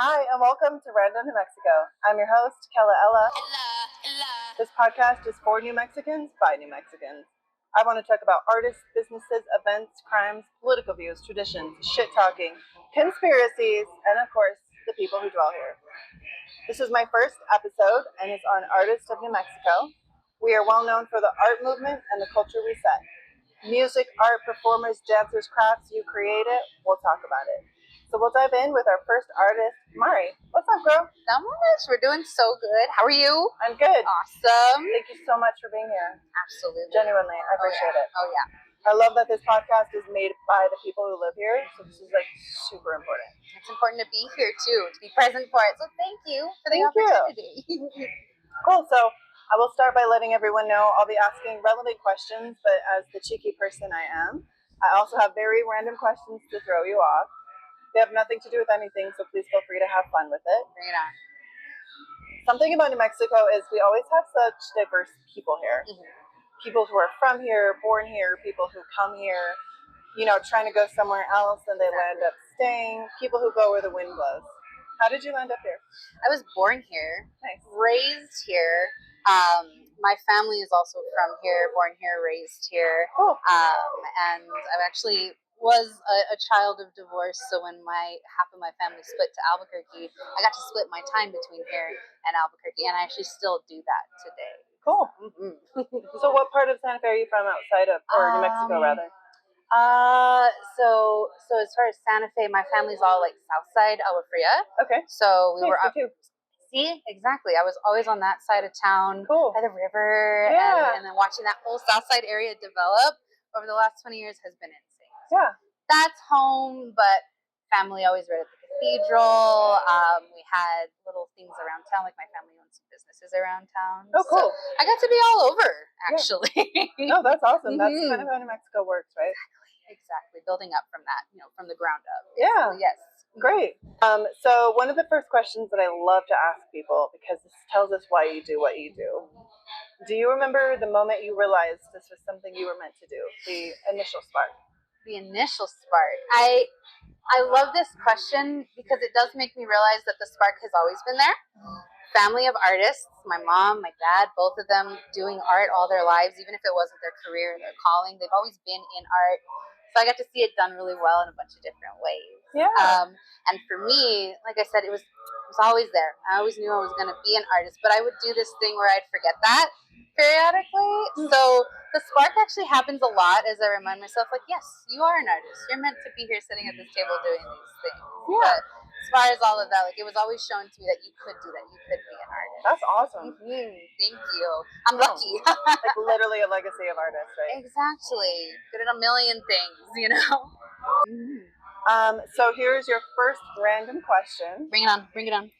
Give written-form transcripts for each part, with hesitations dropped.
Hi, and welcome to Random New Mexico. I'm your host, Kella Ella. This podcast is for New Mexicans by New Mexicans. I want to talk about artists, businesses, events, crimes, political views, traditions, shit talking, conspiracies, and of course, the people who dwell here. This is my first episode, and it's on Artists of New Mexico. We are well known for the art movement and the culture we set. Music, art, performers, dancers, crafts, you create it, we'll talk about it. So we'll dive in with our first artist, Mari. What's up, girl? Not much. We're doing so good. How are you? I'm good. Awesome. Thank you so much for being here. Absolutely. Genuinely, I appreciate it. Oh, yeah. I love that this podcast is made by the people who live here, so this is like super important. It's important to be here too, to be present for it. So thank you for the opportunity. Cool. So I will start by letting everyone know I'll be asking relevant questions, but as the cheeky person I am, I also have very random questions to throw you off. They have nothing to do with anything, so please feel free to have fun with it. Bring it on. Something about New Mexico is we always have such diverse people here. Mm-hmm. People who are from here, born here, people who come here, trying to go somewhere else and they land up staying, people who go where the wind blows. How did you land up here? I was born here, nice. Raised here. My family is also from here, born here, raised here. Cool. And I've actually was a child of divorce, so when half of my family split to Albuquerque, I got to split my time between here and Albuquerque, and I actually still do that today. Cool. Mm-hmm. So what part of Santa Fe are you from outside of, or New Mexico rather? So as far as Santa Fe, my family's all like south side, Agua Fria. Okay. So we nice, were up. Too. See, exactly. I was always on that side of town, cool. By the river, and then watching that whole south side area develop over the last 20 years has been insane. So yeah. That's home, but family always read at the cathedral. We had little things around town, like my family owns some businesses around town. Oh, cool. So I got to be all over, actually. Yeah. No, that's awesome. That's kind of how New Mexico works, right? Exactly. Building up from that, from the ground up. Yeah. Yes. Great. So one of the first questions that I love to ask people, because this tells us why you do what you do you remember the moment you realized this was something you were meant to do? The initial spark. The initial spark. I love this question because it does make me realize that the spark has always been there. Family of artists, my mom, my dad, both of them doing art all their lives, even if it wasn't their career, their calling. They've always been in art. So I got to see it done really well in a bunch of different ways. Yeah. And for me, like I said, it was always there. I always knew I was going to be an artist, but I would do this thing where I'd forget that periodically. So the spark actually happens a lot as I remind myself, like, yes, you are an artist. You're meant to be here sitting at this table doing these things. Yeah. But as far as all of that, like, it was always shown to me that you could do that. You could be an artist. That's awesome. Mm-hmm. Thank you. I'm lucky. Like literally a legacy of artists, right? Exactly. Good at a million things, So here's your first random question. Bring it on. Bring it on.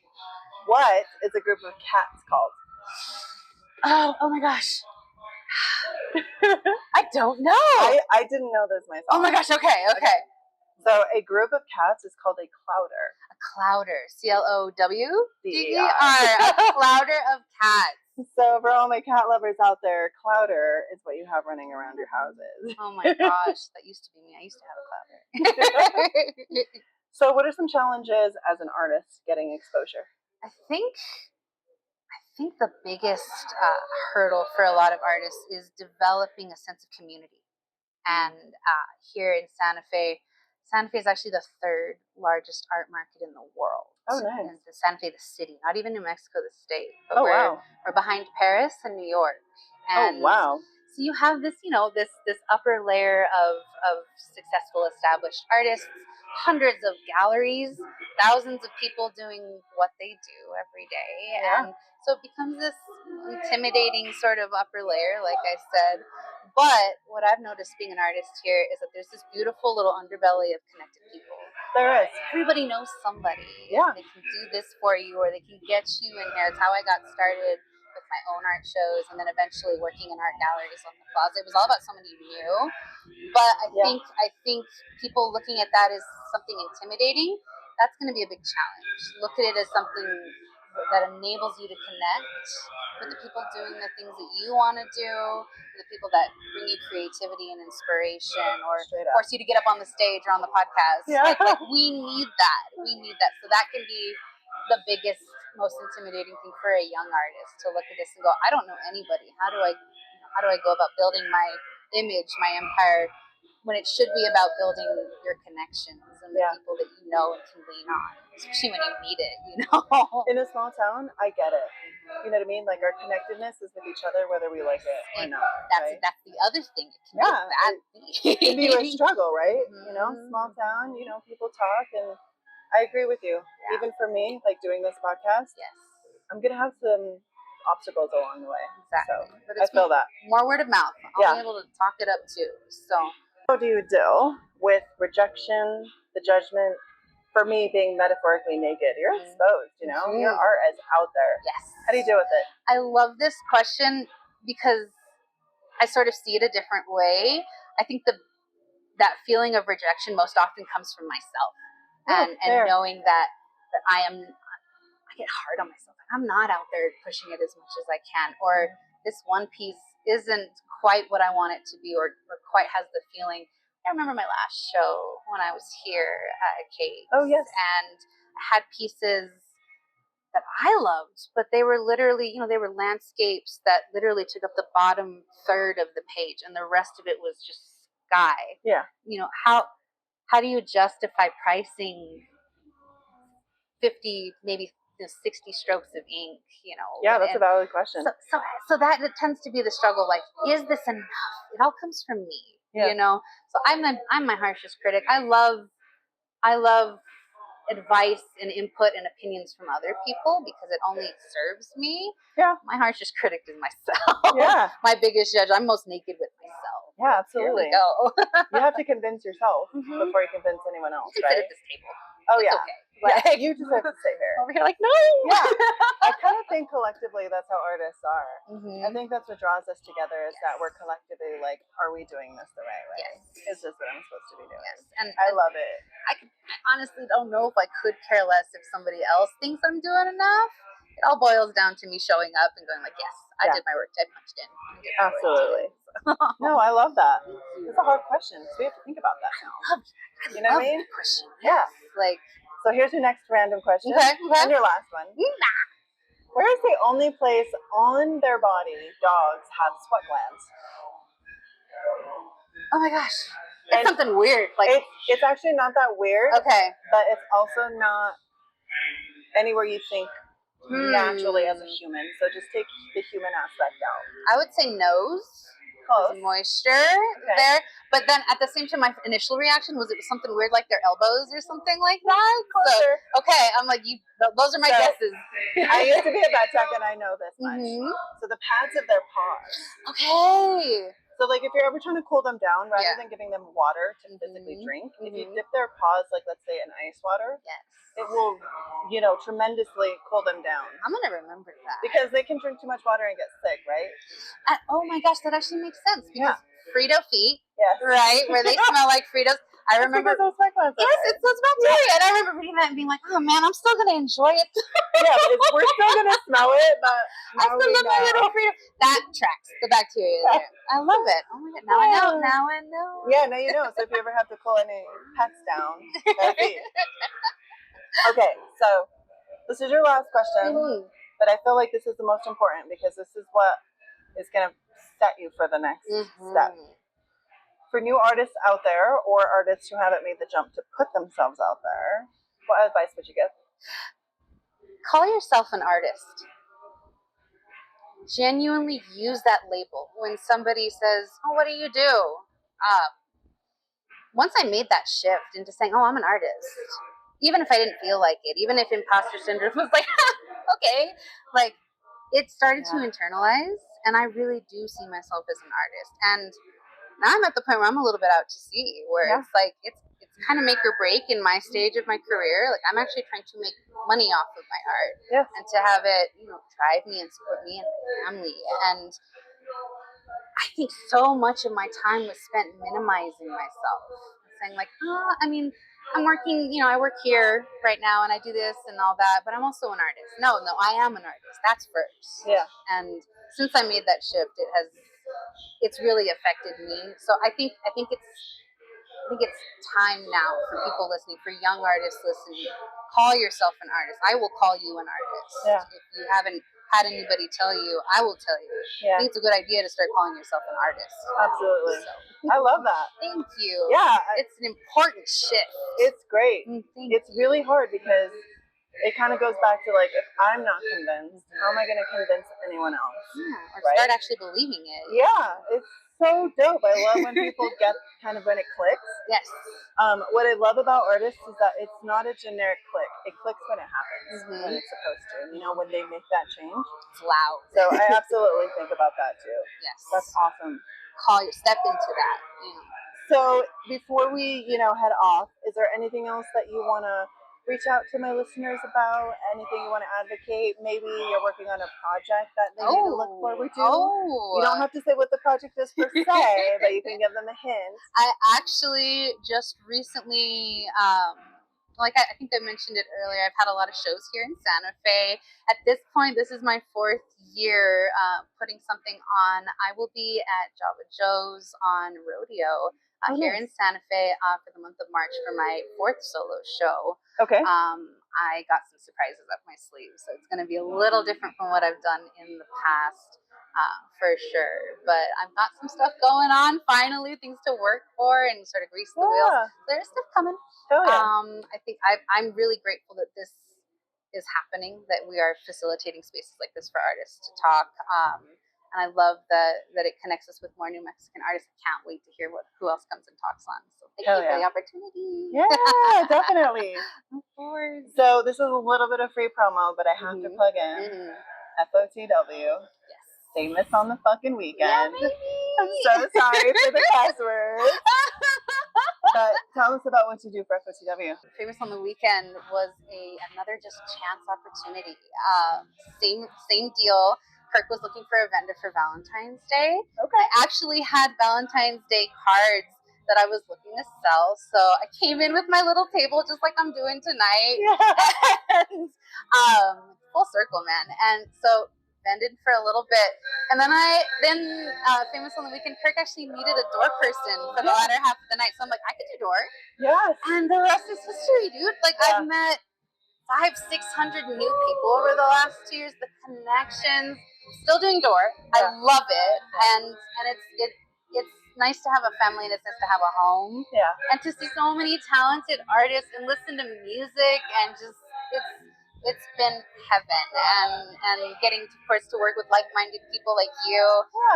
What is a group of cats called? Oh my gosh. I don't know. I didn't know this myself. Oh my gosh. Okay. So a group of cats is called a clowder. A clowder. CLOWDER. A clowder of cats. So for all my cat lovers out there, clowder is what you have running around your houses. Oh my gosh. That used to be me. I used to have a clowder. So what are some challenges as an artist getting exposure? I think the biggest hurdle for a lot of artists is developing a sense of community. And here in Santa Fe is actually the third largest art market in the world. Oh, nice. And the Santa Fe, the city, not even New Mexico, the state. But wow. We're behind Paris and New York. And wow. So you have this, this upper layer of successful established artists, hundreds of galleries, thousands of people doing what they do every day. Yeah. And so it becomes this intimidating sort of upper layer, like I said. But what I've noticed being an artist here is that there's this beautiful little underbelly of connected people. There is. Everybody knows somebody. Yeah. They can do this for you, or they can get you in here. It's how I got started with my own art shows, and then eventually working in art galleries on the Plaza. It was all about somebody you knew. But I think people looking at that as something intimidating, that's going to be a big challenge. Look at it as something that enables you to connect with the people doing the things that you want to do, the people that bring you creativity and inspiration, or force you to get up on the stage or on the podcast. Yeah. Like we need that. We need that. So that can be the biggest, most intimidating thing for a young artist, to look at this and go, I don't know anybody. How do I go about building my image, my empire, when it should be about building your connections and the people that you know and can lean on, especially when you need it, you know? In a small town, I get it. You know what I mean? Like, our connectedness is with each other, whether we like it or not. That's the other thing. It can be a bad thing. It can be a struggle, right? You know, small town, you know, people talk, and I agree with you. Yeah. Even for me, like doing this podcast, I'm going to have some obstacles along the way. Exactly. So I feel that. More word of mouth. I'll be able to talk it up too. So how do you deal with rejection, the judgment? For me, being metaphorically naked, you're exposed, you know? Your art is out there. Yes. How do you deal with it? I love this question because I sort of see it a different way. I think that feeling of rejection most often comes from myself. And knowing that I get hard on myself. I'm not out there pushing it as much as I can, or this one piece isn't quite what I want it to be, or quite has the feeling. I remember my last show when I was here at Kate. Oh, yes. And I had pieces that I loved, but they were literally, you know, they were landscapes that literally took up the bottom third of the page, and the rest of it was just sky. Yeah. You know, how do you justify pricing 50, maybe 60 strokes of ink, you know? Yeah, that's a valid question. So that it tends to be the struggle. Like, is this enough? It all comes from me, you know? So I'm my harshest critic. I love advice and input and opinions from other people because it only serves me. Yeah. My harshest critic is myself. Yeah. My biggest judge. I'm most naked with myself. Yeah, absolutely. Here we go. You have to convince yourself before you convince anyone else, you can sit at this table. Oh, it's yeah. Okay. Yeah, you just have to stay here. Over here, like, no. Yeah. I kind of think collectively that's how artists are. I think that's what draws us together is that we're collectively like, are we doing this the right way? Is this what I'm supposed to be doing? And I love it. I honestly don't know if I could care less if somebody else thinks I'm doing enough. It all boils down to me showing up and going like, yes, I did my work. I punched in. Absolutely. No, I love that. It's a hard question, so we have to think about that now. You know what I mean? Question. Yeah. Like, so here's your next random question. Okay. And your last one. Where is the only place on their body dogs have sweat glands? Oh my gosh. It's something weird. Like it's actually not that weird. Okay. But it's also not anywhere you think naturally as a human. So just take the human aspect out. I would say nose. Close. Moisture there. But then at the same time, my initial reaction was it was something weird like their elbows or something like that. Closer. So, okay, I'm like, those are my guesses. I used to be a vet tech and I know this much. So the pads of their paws. Okay. So like if you're ever trying to cool them down, rather than giving them water to physically drink, if you dip their paws, like let's say in ice water, it will, you know, tremendously cool them down. I'm gonna remember that because they can drink too much water and get sick, right? Oh my gosh, that actually makes sense because Frito feet, yes, right, where they smell like Fritos. I remember. Those yes, it's those bacteria, and I remember reading that and being like, "Oh man, I'm still gonna enjoy it." We're still gonna smell it, but I still love my little Frito. That tracks the bacteria there. I love it. Oh my god, now I know. Now I know. Yeah, now you know. So if you ever have to cool any pets down, their feet. Okay, so this is your last question, but I feel like this is the most important because this is what is going to set you for the next step. For new artists out there or artists who haven't made the jump to put themselves out there, what advice would you give? Call yourself an artist. Genuinely use that label. When somebody says, "Oh, what do you do?" Once I made that shift into saying, "Oh, I'm an artist," even if I didn't feel like it, even if imposter syndrome was like, okay, like it started to internalize, and I really do see myself as an artist. And now I'm at the point where I'm a little bit out to sea, where it's like it's kind of make or break in my stage of my career. Like I'm actually trying to make money off of my art, and to have it, you know, drive me and support me and my family. And I think so much of my time was spent minimizing myself, saying like, I mean, I'm working, I work here right now and I do this and all that, but I'm also an artist. No, I am an artist. That's first. Yeah. And since I made that shift, it's really affected me. So I think it's time now for people listening, for young artists listening. Call yourself an artist. I will call you an artist. Yeah. If you haven't had anybody tell you, I will tell you. Yeah. I think it's a good idea to start calling yourself an artist. Absolutely. So. I love that. Thank you. Yeah. It's an important shift. It's great. It's really hard because it kind of goes back to like, if I'm not convinced, how am I going to convince anyone else? Yeah, or right? start actually believing it. Yeah, it's so dope. I love when people get kind of when it clicks. Yes. What I love about artists is that it's not a generic click. It clicks when it happens, when it's supposed to. When they make that change. It's loud. So I absolutely think about that too. Yes. That's awesome. Step into that. So before we, head off, is there anything else that you want to reach out to my listeners about? Anything you want to advocate? Maybe you're working on a project that they need to look forward to. Oh. You don't have to say what the project is per se, but you can give them a hint. I actually just recently, I think I mentioned it earlier, I've had a lot of shows here in Santa Fe. At this point, this is my 4th year putting something on. I will be at Java Joe's on Rodeo here in Santa Fe for the month of March for my 4th solo show. Okay. I got some surprises up my sleeve, so it's going to be a little different from what I've done in the past. For sure, but I've got some stuff going on. Finally, things to work for and sort of grease the wheels. There's stuff coming. Oh, yeah. I think I'm really grateful that this is happening. That we are facilitating spaces like this for artists to talk. And I love that it connects us with more New Mexican artists. I can't wait to hear who else comes and talks on. So thank you for the opportunity. Yeah, definitely. Of course. So this is a little bit of free promo, but I have to plug in FOTW. Yes. Famous on the fucking weekend. Yeah, baby. I'm so sorry for the password. But tell us about what you do for FOTW. Famous on the Weekend was another just chance opportunity. Same deal. Kirk was looking for a vendor for Valentine's Day. Okay. I actually had Valentine's Day cards that I was looking to sell, so I came in with my little table just like I'm doing tonight. Yeah. And full circle, man. And so vended for a little bit, and then Famous on the Weekend, Kirk actually needed a door person for the latter half of the night, so I'm like, I could do door. Yes. And the rest is history, dude. I've met 500-600 new people over the last 2 years. The connections, still doing door. I love it, and it's nice to have a family, and it's nice to have a home. Yeah. And to see so many talented artists and listen to music, and just it's been heaven, and getting of course to work with like-minded people like you,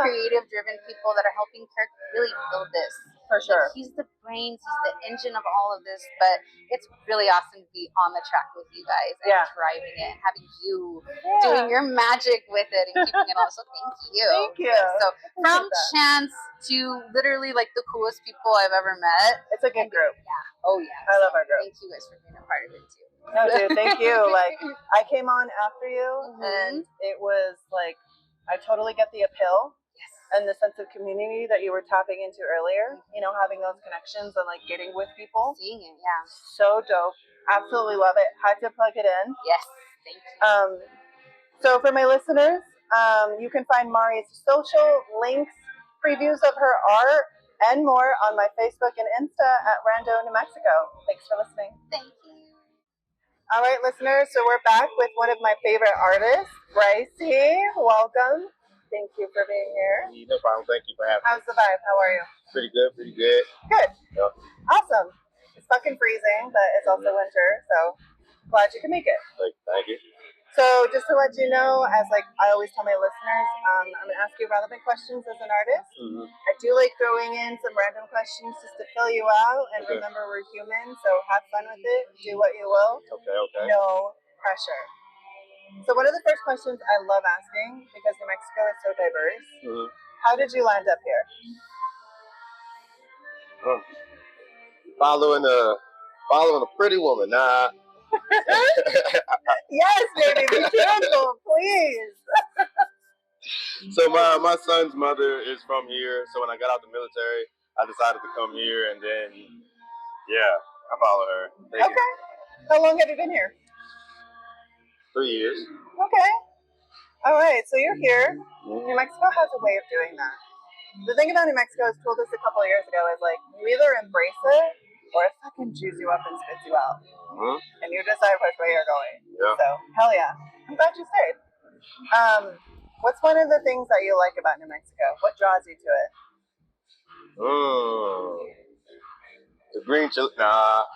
creative driven people that are helping Kirk really build this. For sure. He's the brains, he's the engine of all of this, but it's really awesome to be on the track with you guys and driving it, and having you doing your magic with it and keeping it all. So thank you. Thank you. So from chance to literally the coolest people I've ever met. It's a good group. Yeah. Oh yeah. I love our group. Thank you guys for being a part of it too. No, dude, thank you. I came on after you, and it was I totally get the appeal and the sense of community that you were tapping into earlier. Having those connections and getting with people. Seeing it, yeah. So dope. Absolutely love it. Had to plug it in. Yes, thank you. So for my listeners, you can find Mari's social links, previews of her art, and more on my Facebook and Insta at Rando, New Mexico. Thanks for listening. Thank you. All right, listeners, so we're back with one of my favorite artists, Brycey. Welcome. Thank you for being here. No problem. Thank you for having me. How's the vibe? How are you? Pretty good, pretty good. Good. Yep. Awesome. It's fucking freezing, but it's also winter, so glad you can make it. Thank you. So just to let you know, as I always tell my listeners, I'm going to ask you relevant questions as an artist. I do like throwing in some random questions just to fill you out, and remember we're human, so have fun with it. Do what you will. Okay. No pressure. So one of the first questions I love asking, because New Mexico is so diverse, how did you land up here? Following a pretty woman. Nah. Yes, baby, be careful, please. So my son's mother is from here. So when I got out the military, I decided to come here, and then I follow her. Thank you. How long have you been here? 3 years. Okay. All right. So you're here. New Mexico has a way of doing that. The thing about New Mexico has told us a couple of years ago is like you either embrace it or it fucking chews you up and spits you out, and you decide which way you're going. Yeah. So hell yeah, I'm glad you stayed. What's one of the things that you like about New Mexico? What draws you to it? The green chili. Nah.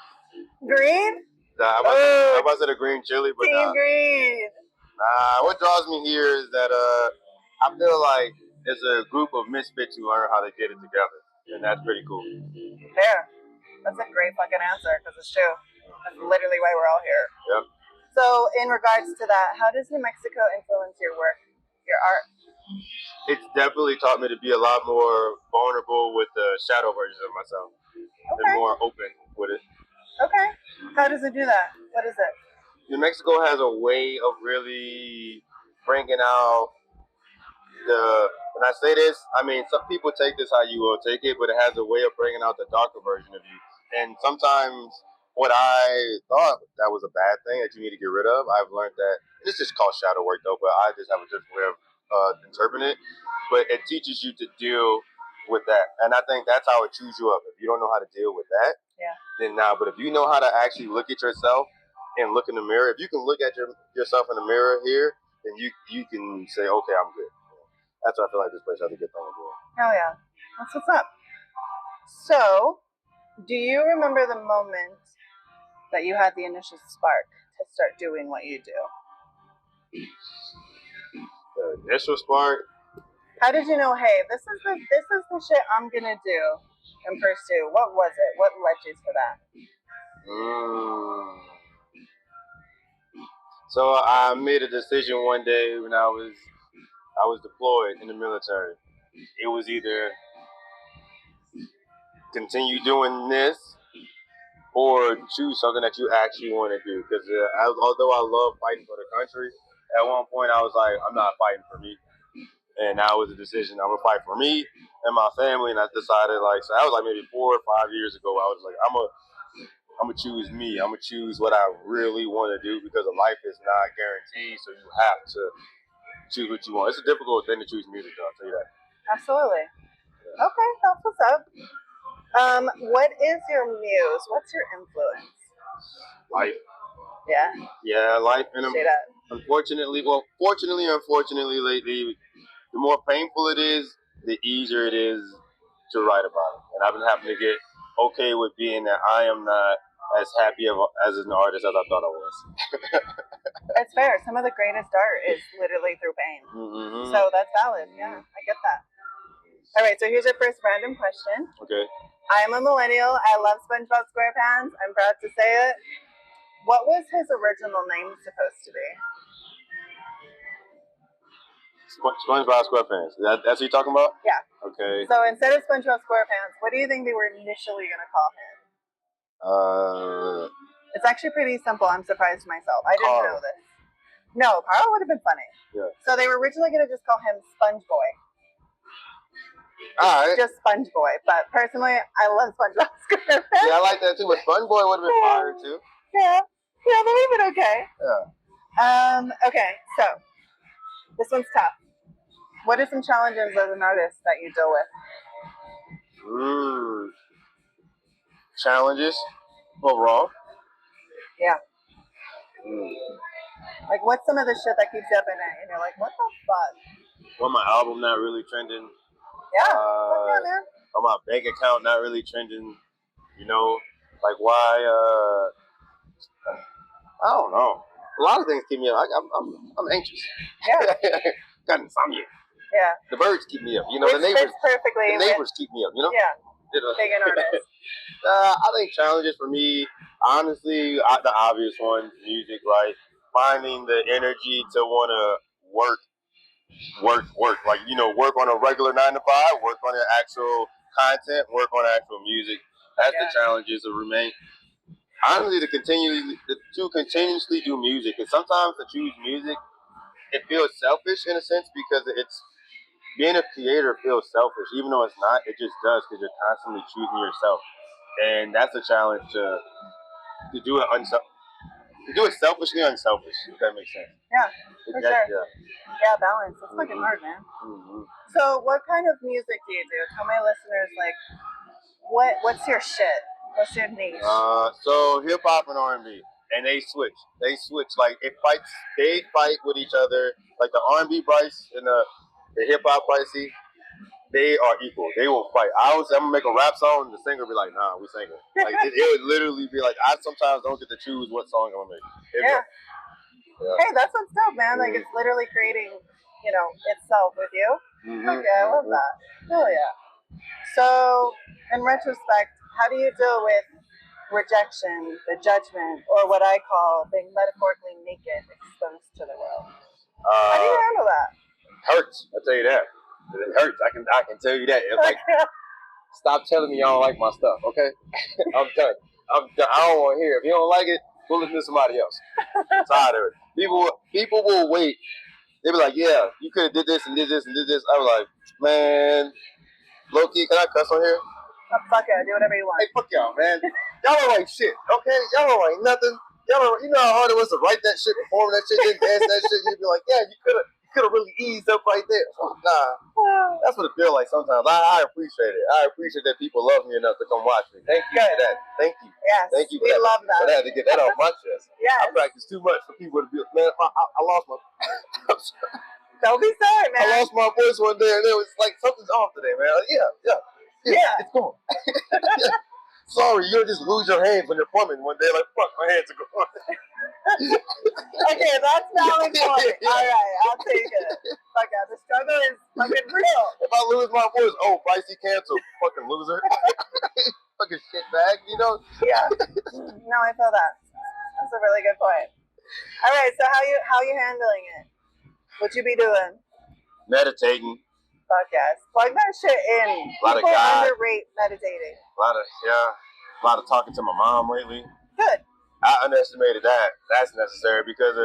Green? Nah, I wasn't a green chili, but Team green. Nah, what draws me here is that I feel like there's a group of misfits who learn how to get it together, and that's pretty cool. Fair. That's a great fucking answer because it's true. That's literally why we're all here. Yep. So, in regards to that, how does New Mexico influence your work, your art? It's definitely taught me to be a lot more vulnerable with the shadow version of myself. Okay. And more open with it. Okay. How does it do that? What is it? New Mexico has a way of really bringing out when I say this, I mean, some people take this how you will take it, but it has a way of bringing out the darker version of you. And sometimes what I thought that was a bad thing that you need to get rid of, I've learned that, this is called shadow work though, but I just have a different way of interpreting it. But it teaches you to deal with that. And I think that's how it chews you up. If you don't know how to deal with that, then now. But if you know how to actually look at yourself and look in the mirror, if you can look at yourself in the mirror here, then you can say, okay, I'm good. That's why I feel like this place has a good thing to do. Hell yeah. That's what's up. So, do you remember the moment that you had the initial spark to start doing what you do? The initial spark? How did you know, hey, this is the shit I'm gonna do and pursue? What was it? What led you to that? So I made a decision one day when I was deployed in the military. It was either continue doing this or choose something that you actually want to do. Because although I love fighting for the country, at one point I was like, I'm not fighting for me. And that was a decision. I'm gonna fight for me and my family. And I decided, so that was like maybe 4 or 5 years ago. I was like, I'm gonna choose me. I'm gonna choose what I really want to do because life is not guaranteed. So you have to choose what you want. It's a difficult thing to choose music, though. I'll tell you that. Absolutely. Yeah. Okay, that's what's up. What is your muse? What's your influence? Life. Yeah. Yeah, life. And unfortunately, lately, the more painful it is, the easier it is to write about it. And I've been having to get okay with being that I am not as happy as an artist as I thought I was. It's fair. Some of the greatest art is literally through pain. Mm-hmm. So that's valid. Yeah, I get that. All right, so here's your first random question. Okay. I am a millennial. I love SpongeBob SquarePants. I'm proud to say it. What was his original name supposed to be? SpongeBob SquarePants. That's what you're talking about? Yeah. Okay. So instead of SpongeBob SquarePants, what do you think they were initially going to call him? It's actually pretty simple. I'm surprised myself. I didn't know this. No, Carl would have been funny. Yeah. So they were originally going to just call him Sponge Boy. All right. Just Sponge Boy. But personally, I love SpongeBob SquarePants. Yeah, I like that too. But Sponge Boy would have been fire too. Yeah. Yeah, they've been okay. Yeah. Okay, so this one's tough. What are some challenges as an artist that you deal with? Challenges overall? Yeah. Like, what's some of the shit that keeps you up at night? And you're like, what the fuck? Well, my album not really trending. Yeah. Man. Or my bank account not really trending. You know, like why? I don't know. A lot of things keep me up. I'm anxious. Yeah. Got insomnia. Yeah. The birds keep me up. You know, Which the neighbors. Perfectly the neighbors keep me up. You know. Yeah. You know? Being an artist. I think challenges for me, honestly, the obvious ones, music, right? Finding the energy to want to work. Like, work on a regular 9 to 5, work on the actual content, work on actual music. That's the challenges that remain. Honestly, to continuously do music. Because sometimes to choose music, it feels selfish in a sense because it's being a creator feels selfish. Even though it's not, it just does because you're constantly choosing yourself. and that's a challenge to do it selfishly unselfish. If that makes sense. Yeah, for sure. Yeah. Yeah, balance. It's fucking hard, man. Mm-hmm. So, what kind of music do you do? Tell my listeners, like, what's your shit? What's your niche? So hip hop and R&B, and they switch. Like they fight with each other. Like the R&B Bryce and the hip hop Brycey, they are equal. They will fight. I'm gonna make a rap song, and the singer will be like, "Nah, we singing." Like it would literally be like, I sometimes don't get to choose what song I'm gonna make. Yeah. Hey, that's what's dope, man. Like it's literally creating, itself with you. Okay, I love that. Oh yeah. So, in retrospect, how do you deal with rejection, the judgment, or what I call being metaphorically naked, exposed to the world? How do you handle that? Hurts. I tell you that. It hurts. I can tell you that. It's like, stop telling me y'all don't like my stuff, okay? I'm done. I don't want to hear it. If you don't like it, go listen to somebody else. I'm tired of it. People will wait. They be like, yeah, you could have did this and did this and did this. I was like, man, low key, can I cuss on here? Oh, fuck it, do whatever you want. Hey, fuck y'all, man. Y'all don't like shit, okay? Y'all don't like nothing. You know how hard it was to write that shit, perform that shit, then dance that shit. You'd be like, yeah, you could have really eased up right there. Oh, nah, that's what it feels like sometimes. I appreciate it. I appreciate that people love me enough to come watch me. Thank you for that. Thank you. Yes, thank you. We love that. But I had to get that off my chest. Yes. I practice too much for people to be. Man, I lost my. Don't be sorry, man. I lost my voice one day, and it was like something's off today, man. Like, yeah, it's gone. Yeah. Sorry, you'll just lose your hands when you're plumbing one day. Like, fuck, my hands are gone. Okay, that's valid point. All right, I'll take it. Fuck yeah, the struggle is fucking real. If I lose my voice, Brycey canceled. Fucking loser. Fucking shitbag, you know? Yeah. No, I feel that. That's a really good point. All right, so how you handling it? What you be doing? Meditating. Fuck yes. Plug that shit in. A lot People of God. underrate meditating. A lot of talking to my mom lately. Good. I underestimated that. That's necessary because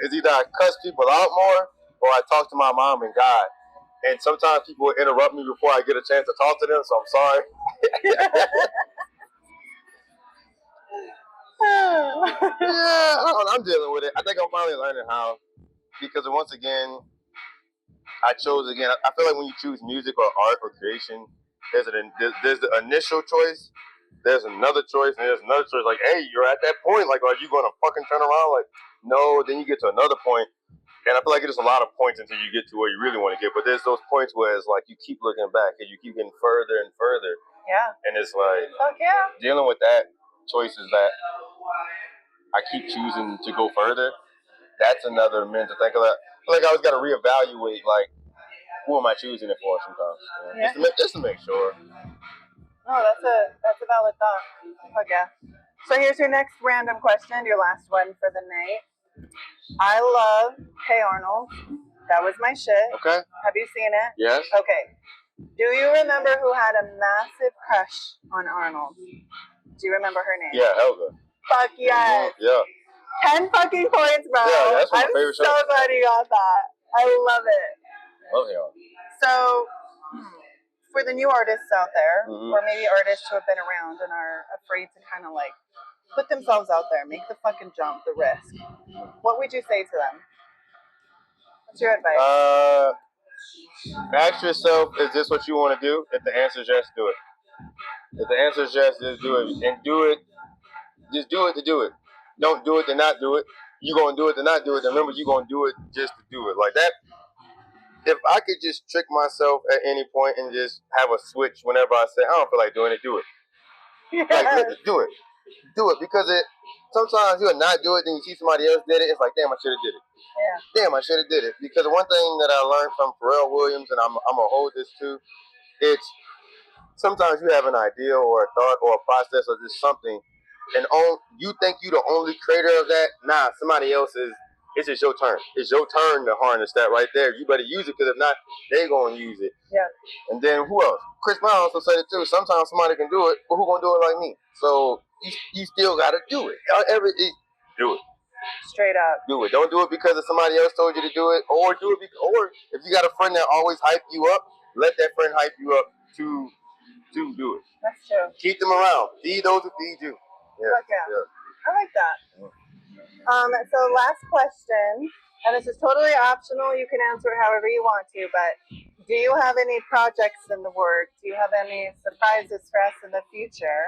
it's either I cuss people out more or I talk to my mom and God. And sometimes people will interrupt me before I get a chance to talk to them, so I'm sorry. I'm dealing with it. I think I'm finally learning how. Because once again, I feel like when you choose music or art or creation, there's the initial choice, there's another choice, and there's another choice. Like, hey, you're at that point. Like, are you going to fucking turn around? Like, no. Then you get to another point, and I feel like it's a lot of points until you get to where you really want to get. But there's those points where it's like you keep looking back and you keep getting further and further. Yeah. And it's like, fuck yeah. Dealing with that choices that I keep choosing to go further. That's another mental thing. I feel like I always got to reevaluate, like, who am I choosing it for sometimes? Just to make sure. Oh, that's a valid thought. Fuck yeah. So here's your next random question, your last one for the night. I love Hey Arnold. That was my shit. Okay. Have you seen it? Yes. Okay. Do you remember who had a massive crush on Arnold? Do you remember her name? Yeah, Helga. Fuck yes. Yeah. 10 fucking points, bro. Yeah, that's my favorite show. I'm so glad you got that. I love it. Love him. So, for the new artists out there, or maybe artists who have been around and are afraid to kind of like put themselves out there, make the fucking jump, the risk, what would you say to them? What's your advice? Ask yourself, is this what you want to do? If the answer is yes, do it. If the answer is yes, just do it. And do it. Just do it to do it. Don't do it to not do it. You're going to do it to not do it. Remember, you're going to do it just to do it. Like that. If I could just trick myself at any point and just have a switch whenever I say, I don't feel like doing it, do it. Yes. Like, do it. Do it. Because sometimes you'll not do it, then you see somebody else did it. It's like, damn, I should have did it. Yeah. Damn, I should have did it. Because one thing that I learned from Pharrell Williams, and I'm going to hold this too, it's sometimes you have an idea or a thought or a process or just something, and you think you're the only creator of that. Nah, somebody else is. It's just your turn. It's your turn to harness that right there. You better use it, because if not, they're going to use it. Yeah. And then who else? Chris Brown also said it too. Sometimes somebody can do it, but who going to do it like me? So you still got to do it. Do it. Straight up. Do it. Don't do it because somebody else told you to do it, or do it or if you got a friend that always hype you up, let that friend hype you up to to do it. That's true. Keep them around. Feed those who feed you. Yeah. I like that. So last question, and this is totally optional. You can answer it however you want to, but do you have any projects in the works? Do you have any surprises for us in the future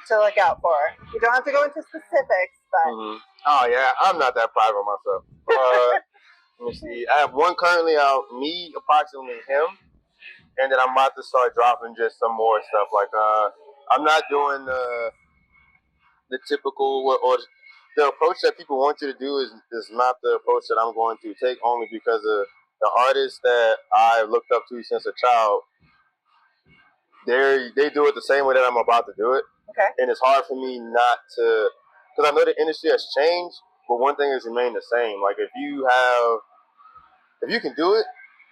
to look out for? You don't have to go into specifics, but Oh yeah, I'm not that private myself. Let me see. I have one currently out, me approximately him, and then I'm about to start dropping just some more stuff. Like I'm not doing the typical or the approach that people want you to do is not the approach that I'm going to take, only because of the artists that I looked up to since a child. They do it the same way that I'm about to do it. Okay. And it's hard for me not to, because I know the industry has changed, but one thing has remained the same. Like if you can do it,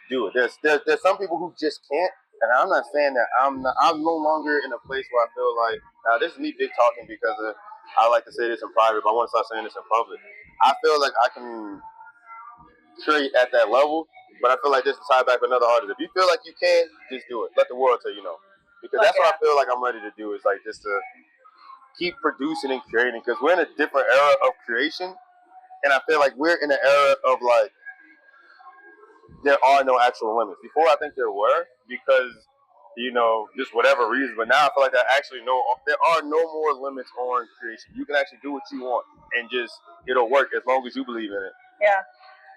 do it. There's some people who just can't, and I'm not saying that I'm no longer in a place where I feel like, now this is me big talking because I like to say this in private, but I want to start saying this in public. I feel like I can create at that level, but I feel like this is tie back with another artist. If you feel like you can, just do it. Let the world tell you no. Because that's what I feel like I'm ready to do, is like just to keep producing and creating, because we're in a different era of creation, and I feel like we're in an era of like, there are no actual limits. Before, I think there were, because just whatever reason. But now I feel like there are no more limits on creation. You can actually do what you want, and just it'll work as long as you believe in it. Yeah,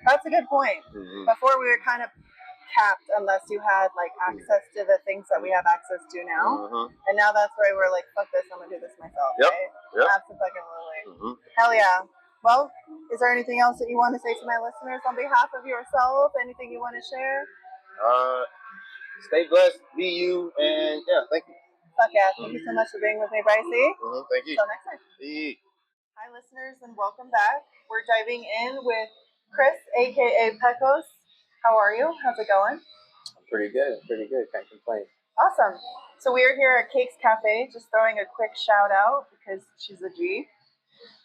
that's a good point. Before we were kind of capped unless you had like access to the things that we have access to now, and now that's where we're like, fuck this, I'm gonna do this myself. Yep. Right? Absolutely. Hell yeah. Well, is there anything else that you want to say to my listeners on behalf of yourself? Anything you want to share? Stay blessed, be you, and yeah, thank you. Fuck yeah. Thank you so much for being with me, Brycey. Thank you. Until next time. Hi, listeners, and welcome back. We're diving in with Chris, aka Pecos. How are you? How's it going? Pretty good. Can't complain. Awesome. So we are here at Cakes Cafe, just throwing a quick shout out because she's a G.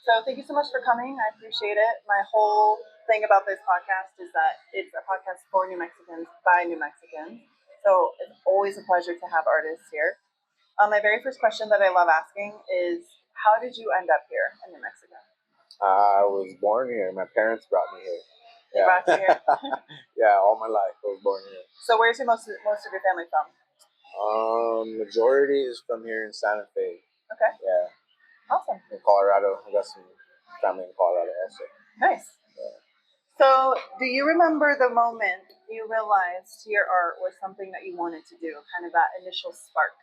So thank you so much for coming. I appreciate it. My whole thing about this podcast is that it's a podcast for New Mexicans by New Mexicans. So it's always a pleasure to have artists here. My very first question that I love asking is, how did you end up here in New Mexico? I was born here. My parents brought me here. They brought you here? Yeah, all my life I was born here. So where's most of your family from? Majority is from here in Santa Fe. Okay. Yeah. Awesome. In Colorado. I got some family in Colorado also. Nice. Yeah. So do you remember the moment you realized your art was something that you wanted to do? Kind of that initial spark?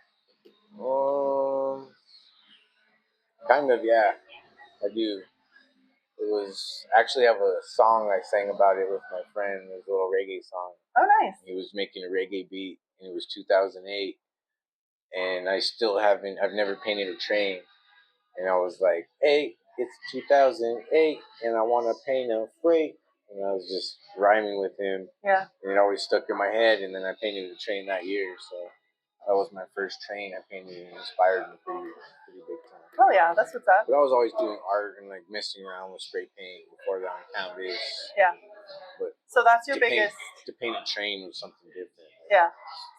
Kind of, yeah. I do. It was actually, I have a song I sang about it with my friend. It was a little reggae song. Oh, nice. He was making a reggae beat, and it was 2008. And I've never painted a train. And I was like, hey, it's 2008, and I want to paint a freight. And I was just rhyming with him. Yeah. And it always stuck in my head, and then I painted a train that year. So that was my first train I painted, and inspired me pretty big time. Oh yeah, that's what's up. But I was always doing art and like messing around with spray paint before that on canvas. Yeah. But so that's your biggest. To paint a train was something different. Yeah.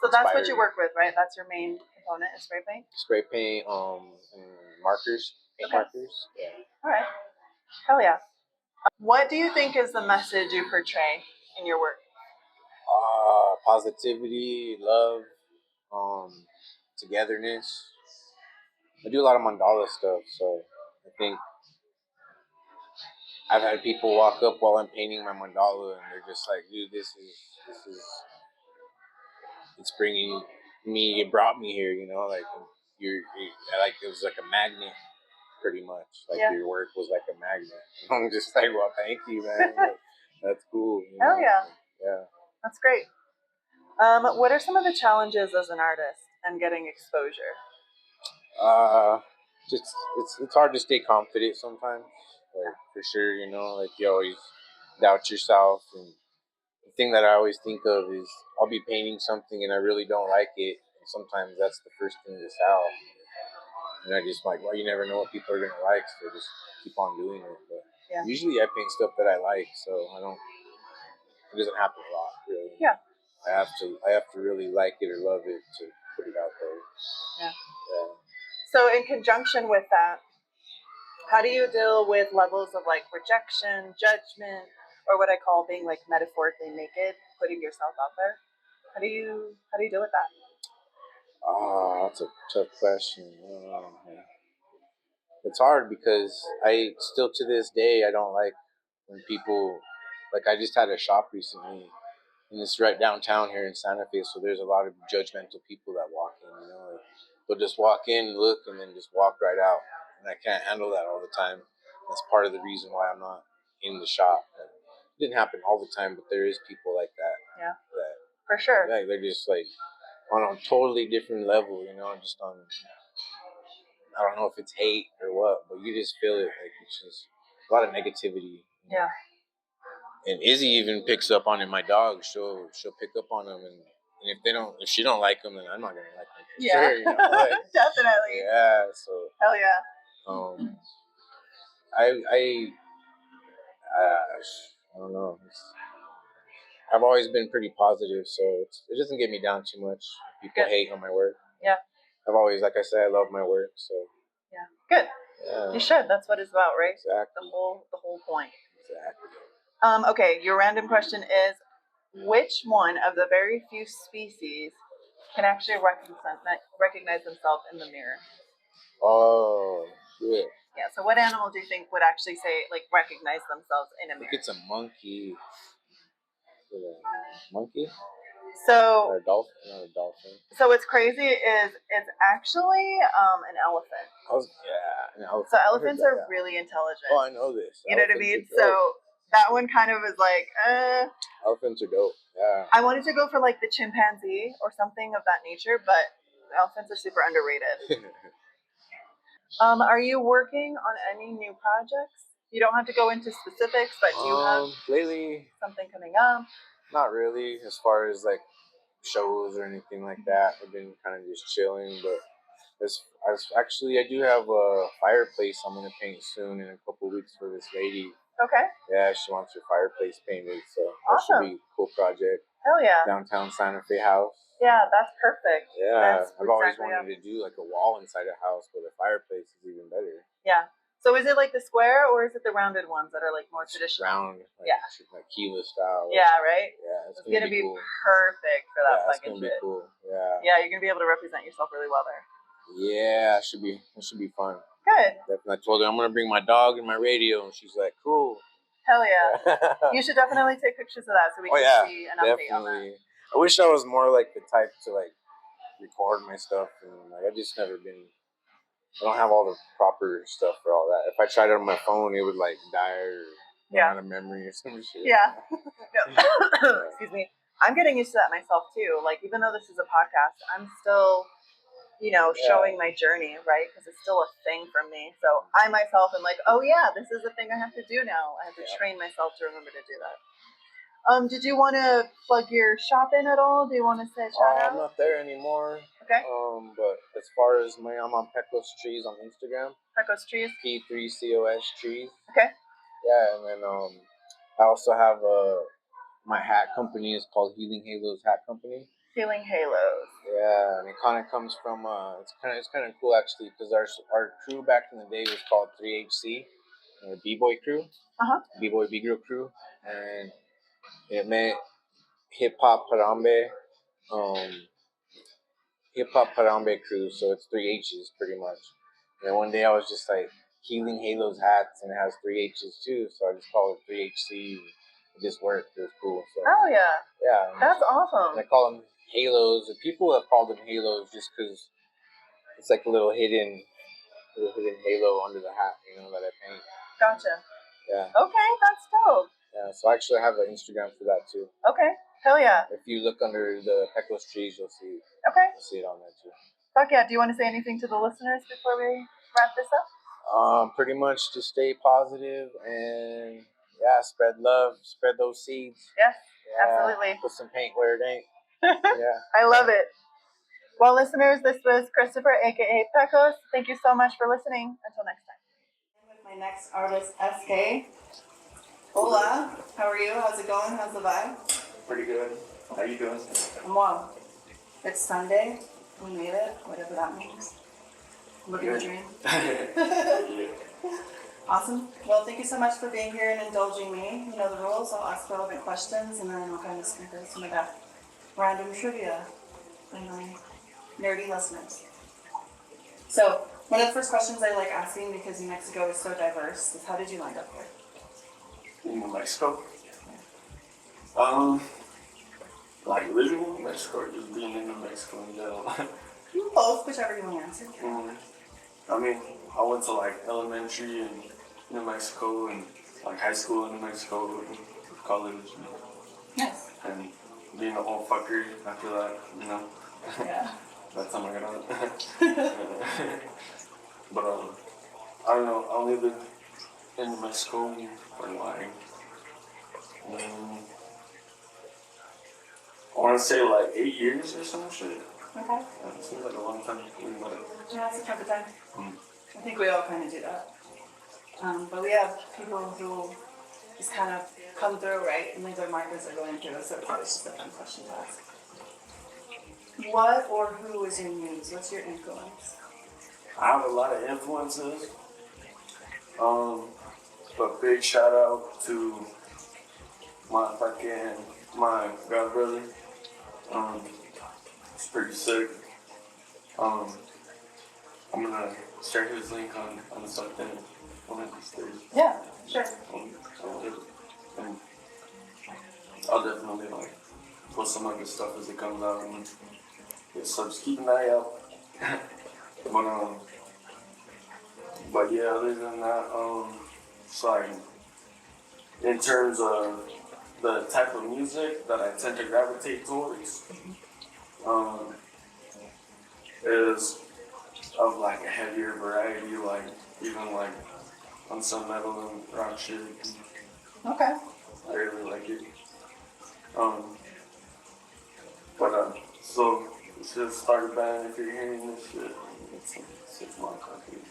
So that's what you work with, right? That's your main component is spray paint. Spray paint, and markers, paint markers. Yeah. All right. Hell yeah. What do you think is the message you portray in your work? Positivity, love, togetherness. I do a lot of mandala stuff, so I think I've had people walk up while I'm painting my mandala, and they're just like, "Dude, this is it's bringing me. It brought me here, like like it was like a magnet, pretty much. Like your work was like a magnet." I'm just like, "Well, thank you, man. That's cool." Hell yeah. Yeah. That's great. What are some of the challenges as an artist and getting exposure? Just it's hard to stay confident sometimes. Like for sure, like you always doubt yourself. And the thing that I always think of is I'll be painting something and I really don't like it. And sometimes that's the first thing that's out. And I just like, well, you never know what people are gonna like, so just keep on doing it. But usually I paint stuff that I like, so it doesn't happen a lot, really. Yeah. I have to really like it or love it to put it out there. Yeah. Yeah. So in conjunction with that, how do you deal with levels of like rejection, judgment, or what I call being like metaphorically naked, putting yourself out there? How do you deal with that? Oh, that's a tough question. I don't know. It's hard because I still to this day I don't like when people like I just had a shop recently and it's right downtown here in Santa Fe, so there's a lot of judgmental people that walk in. Like, they'll just walk in, look, and then just walk right out, and I can't handle that all the time. That's part of the reason why I'm not in the shop. It didn't happen all the time, but there is people like that. Yeah, that for sure. like they're just like on a totally different level, just on. I don't know if it's hate or what, but you just feel it. Like it's just a lot of negativity. Yeah. And Izzy even picks up on it. My dog, she'll pick up on them, and if she don't like them, then I'm not gonna like them. Yeah, sure, like, definitely. yeah. So hell yeah. I I don't know. I've always been pretty positive, so it doesn't get me down too much. People hate on my work. Yeah. I've always, like I said, I love my work. So yeah, good. Yeah. You should. That's what it's about, right? Exactly. The whole point. Exactly. Okay, your random question is, which one of the very few species can actually recognize themselves in the mirror? Oh, yeah. Yeah, so what animal do you think would actually say, like, recognize themselves in a I think mirror? it's a monkey. Monkey? So, Or a dolphin? Not a dolphin. So what's crazy is it's actually an elephant. An elephant. So elephants are really intelligent. Oh, I know this. You know what I mean? So that one kind of is like, Elephants are dope. Yeah. I wanted to go for like the chimpanzee or something of that nature, but elephants are super underrated. Are you working on any new projects? You don't have to go into specifics, but do you have lately something coming up? Not really, as far as like shows or anything like that. I've been kind of just chilling, but actually I do have a fireplace I'm gonna paint soon in a couple weeks for this lady. Okay. Yeah, she wants her fireplace painted, so Awesome. That should be a cool project. Hell yeah. Downtown Santa Fe house. Yeah, that's perfect. Yeah, I've always wanted to do like a wall inside a house, but a fireplace is even better. Yeah. So is it like the square or is it the rounded ones that are like more traditional? Round, like Keela style. Yeah, right? Yeah, it's gonna be cool. Perfect for that It's fucking gonna be shit. cool. Yeah. Yeah, you're gonna be able to represent yourself really well there. Yeah, it should be fun. Good. Definitely. I told her I'm gonna bring my dog and my radio, and she's like, "Cool." Hell yeah. You should definitely take pictures of that so we can see an update on that. I wish I was more like the type to like record my stuff, and like I just never been. I don't have all the proper stuff for all that. If I tried it on my phone, it would like die or run out of memory or some shit. Yeah. Excuse me. I'm getting used to that myself too. Like, even though this is a podcast, I'm still, showing my journey, right? Because it's still a thing for me. So I myself am like, oh yeah, this is a thing I have to do now. I have to train myself to remember to do that. Did you want to plug your shop in at all? Do you want to say shout out? I'm not there anymore. Okay. But as far as I'm on Pecos Trees on Instagram. Pecos Trees. P3COS Trees. Okay. Yeah, and then I also have my hat company is called Healing Halos Hat Company. Healing Halos. Yeah, and it kind of comes from it's kind of cool actually because our crew back in the day was called 3HC, the B-boy crew. B-boy B-girl crew, and it meant hip hop Harambe crew, so it's 3 H's pretty much. And one day I was just like Healing Halos hats, and it has 3 H's too, so I just called it 3HC. It just worked. It was cool. So, oh yeah. Yeah. That's awesome. And I call them halos. People have called them halos just because it's like a little hidden halo under the hat, that I paint. Gotcha. Yeah. Okay, that's dope. Yeah. So I actually have an Instagram for that too. Okay. Hell yeah. If you look under the Pecos Trees, you'll see. Okay. You'll see it on there too. Fuck yeah. Do you want to say anything to the listeners before we wrap this up? Pretty much just stay positive and spread love, spread those seeds. Yes, absolutely. Put some paint where it ain't. Yeah. I love it. Well, listeners, this was Christopher, aka Pecos. Thank you so much for listening. Until next time. With my next artist, SK. Hola. How are you? How's it going? How's the vibe? Pretty good. How you doing? I'm well. It's Sunday. We made it, whatever that means. Living the dream. Awesome. Well, thank you so much for being here and indulging me. You know the rules. I'll ask relevant questions and then I'll kind of sprinkle some of that random trivia for my nerdy listeners. So, one of the first questions I like asking, because New Mexico is so diverse, is how did you land up here? In New Mexico? Like living in New Mexico or just being in New Mexico in general? Both, whichever you want to answer. I mean, I went to like elementary in New Mexico and like high school in New Mexico and college. Nice. And being an old fucker after that, you know? Yeah. That's how I got out. But I don't know, I only lived in New Mexico for like, I want to say like 8 years or some shit. Okay. Yeah, it seems like a long time. Yeah, it's a chunk of time. I think we all kind of do that. But we have people who just kind of come through, right? And leave their markers are going through, so it's always just a fun question to ask. What or who is your muse? What's your influence? I have a lot of influences. But big shout out to my god brother. It's pretty sick. I'm gonna share his link on something one of these days. Yeah, sure. And I'll definitely like post some of his stuff as it comes out. And yeah, so just keep an eye out. But yeah, other than that, sorry. In terms of the type of music that I tend to gravitate towards, is of like a heavier variety, like even like on some metal and rock shit. Okay. I really like it. So we should start a band if you're hearing this shit. It's 6 motherfuckers.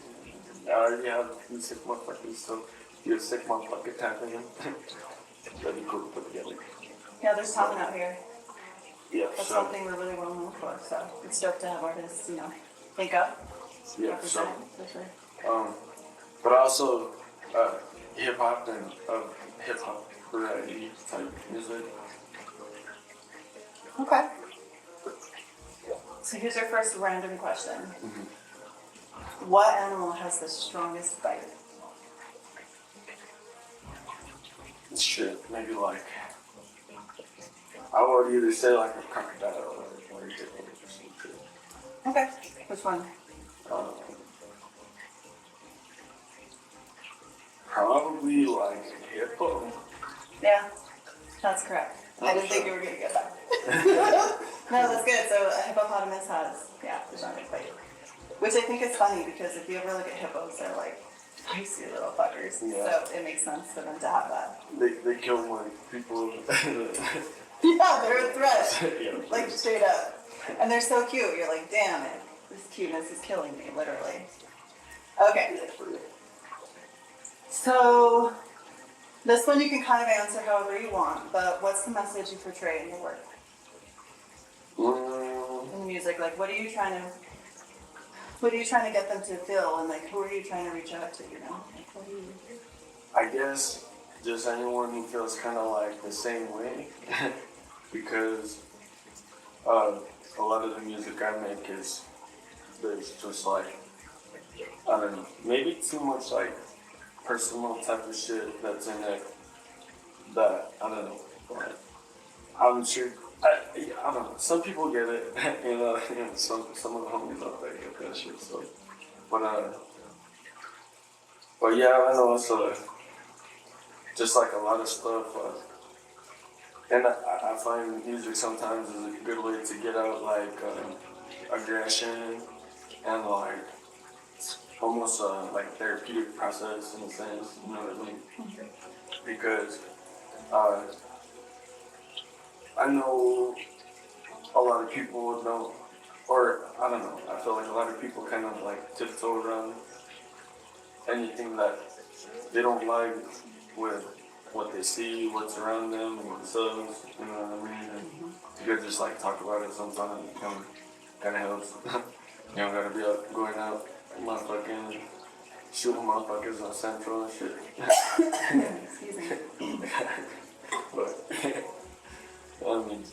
I already have a few 6 motherfuckers, so you're a 6 motherfucker tapping in. That'd be cool to put together. Yeah, there's talent out here. Yeah, That's so, something we're really well known for, so it's dope to have artists, you know, think up. yeah, so, For sure. but also hip hop and hip hop variety type music. Okay. So here's your first random question. What animal has the strongest bite? Shit, maybe like I would either say like a crocodile or a hippo or some shit. Okay. Which one? Probably like a hippo. Yeah, that's correct. I didn't think you were going to get that. No, that's good. So a hippopotamus has, the strongest bite. Which I think is funny because if you ever look at hippos, they're like feisty little fuckers. Yeah. So it makes sense for them to have that. They kill more people. Yeah, they're a threat. Yeah. Like straight up. And they're so cute. You're like, damn it. This cuteness is killing me, literally. Okay. So this one you can kind of answer however you want, but what's the message you portray in your work? In the music, like what are you trying to get them to feel, and like who are you trying to reach out to, you know? Like, what do you... I guess just anyone who feels kind of like the same way, because a lot of the music I make is there's just like, I don't know, maybe too much like personal type of shit that's in it that, I don't know, but I'm sure, I don't know, some people get it, you know, some of the homies out there get that shit, so, but yeah, I know it's just like a lot of stuff, and I find music sometimes is a good way to get out like aggression and like almost like therapeutic process in a sense, you know what I mean? Because I know a lot of people don't, or I don't know, I feel like a lot of people kind of like tiptoe around anything that they don't like with what they see, what's around them, and themselves, you know what I mean? And you could just like talk about it sometimes, kind of helps. You don't gotta be out, going out, motherfucking shooting motherfuckers on Central and shit. Excuse me. But I mean,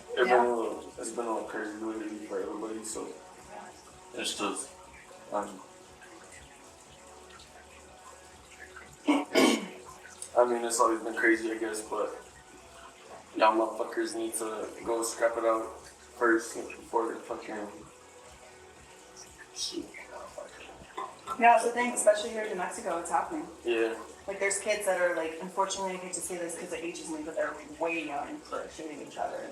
it's been a little crazy lately for everybody, so it's just, I mean, it's always been crazy, I guess, but y'all motherfuckers need to go scrap it out first before they fucking shoot. Yeah, it's the thing, especially here in New Mexico, it's happening. Yeah. Like, there's kids that are, like, unfortunately, I hate to say this because it ages me, but they're way young for shooting each other.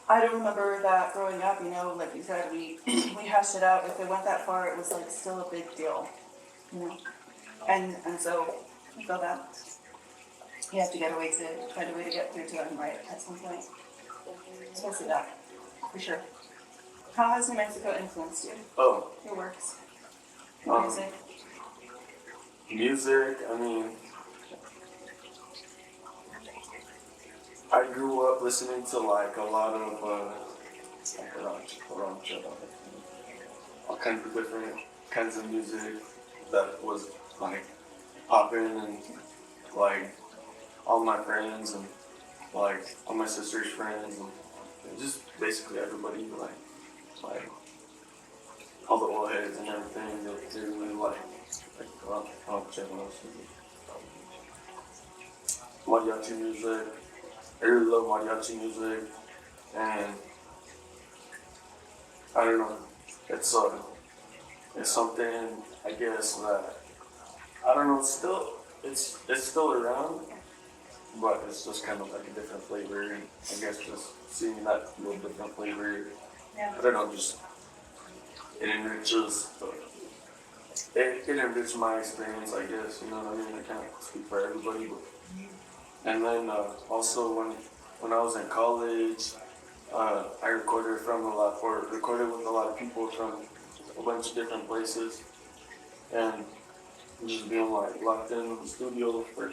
I don't remember that growing up, you know, like you said, we hashed it out. If it went that far, it was, like, still a big deal, you know? And so, I feel that you have to find a way to get through to them, right, at some point. So I see that, for sure. How has New Mexico influenced you? Oh. Your works? Your music? Music, I mean, I grew up listening to like a lot of all kinds of different kinds of music that was like popping, and like all my friends and like all my sister's friends and just basically everybody, like all the old heads and everything that they really like check out mariachi music. I really love mariachi music, and I don't know, it's something, I guess, that I don't know, it's still around, but it's just kind of like a different flavor, and I guess just seeing that little different flavor, I don't know, just it enriches it enriched my experience, I guess, you know what I mean? I can't speak for everybody, but and then also when I was in college, I recorded with a lot of people from a bunch of different places, and just being like locked in the studio for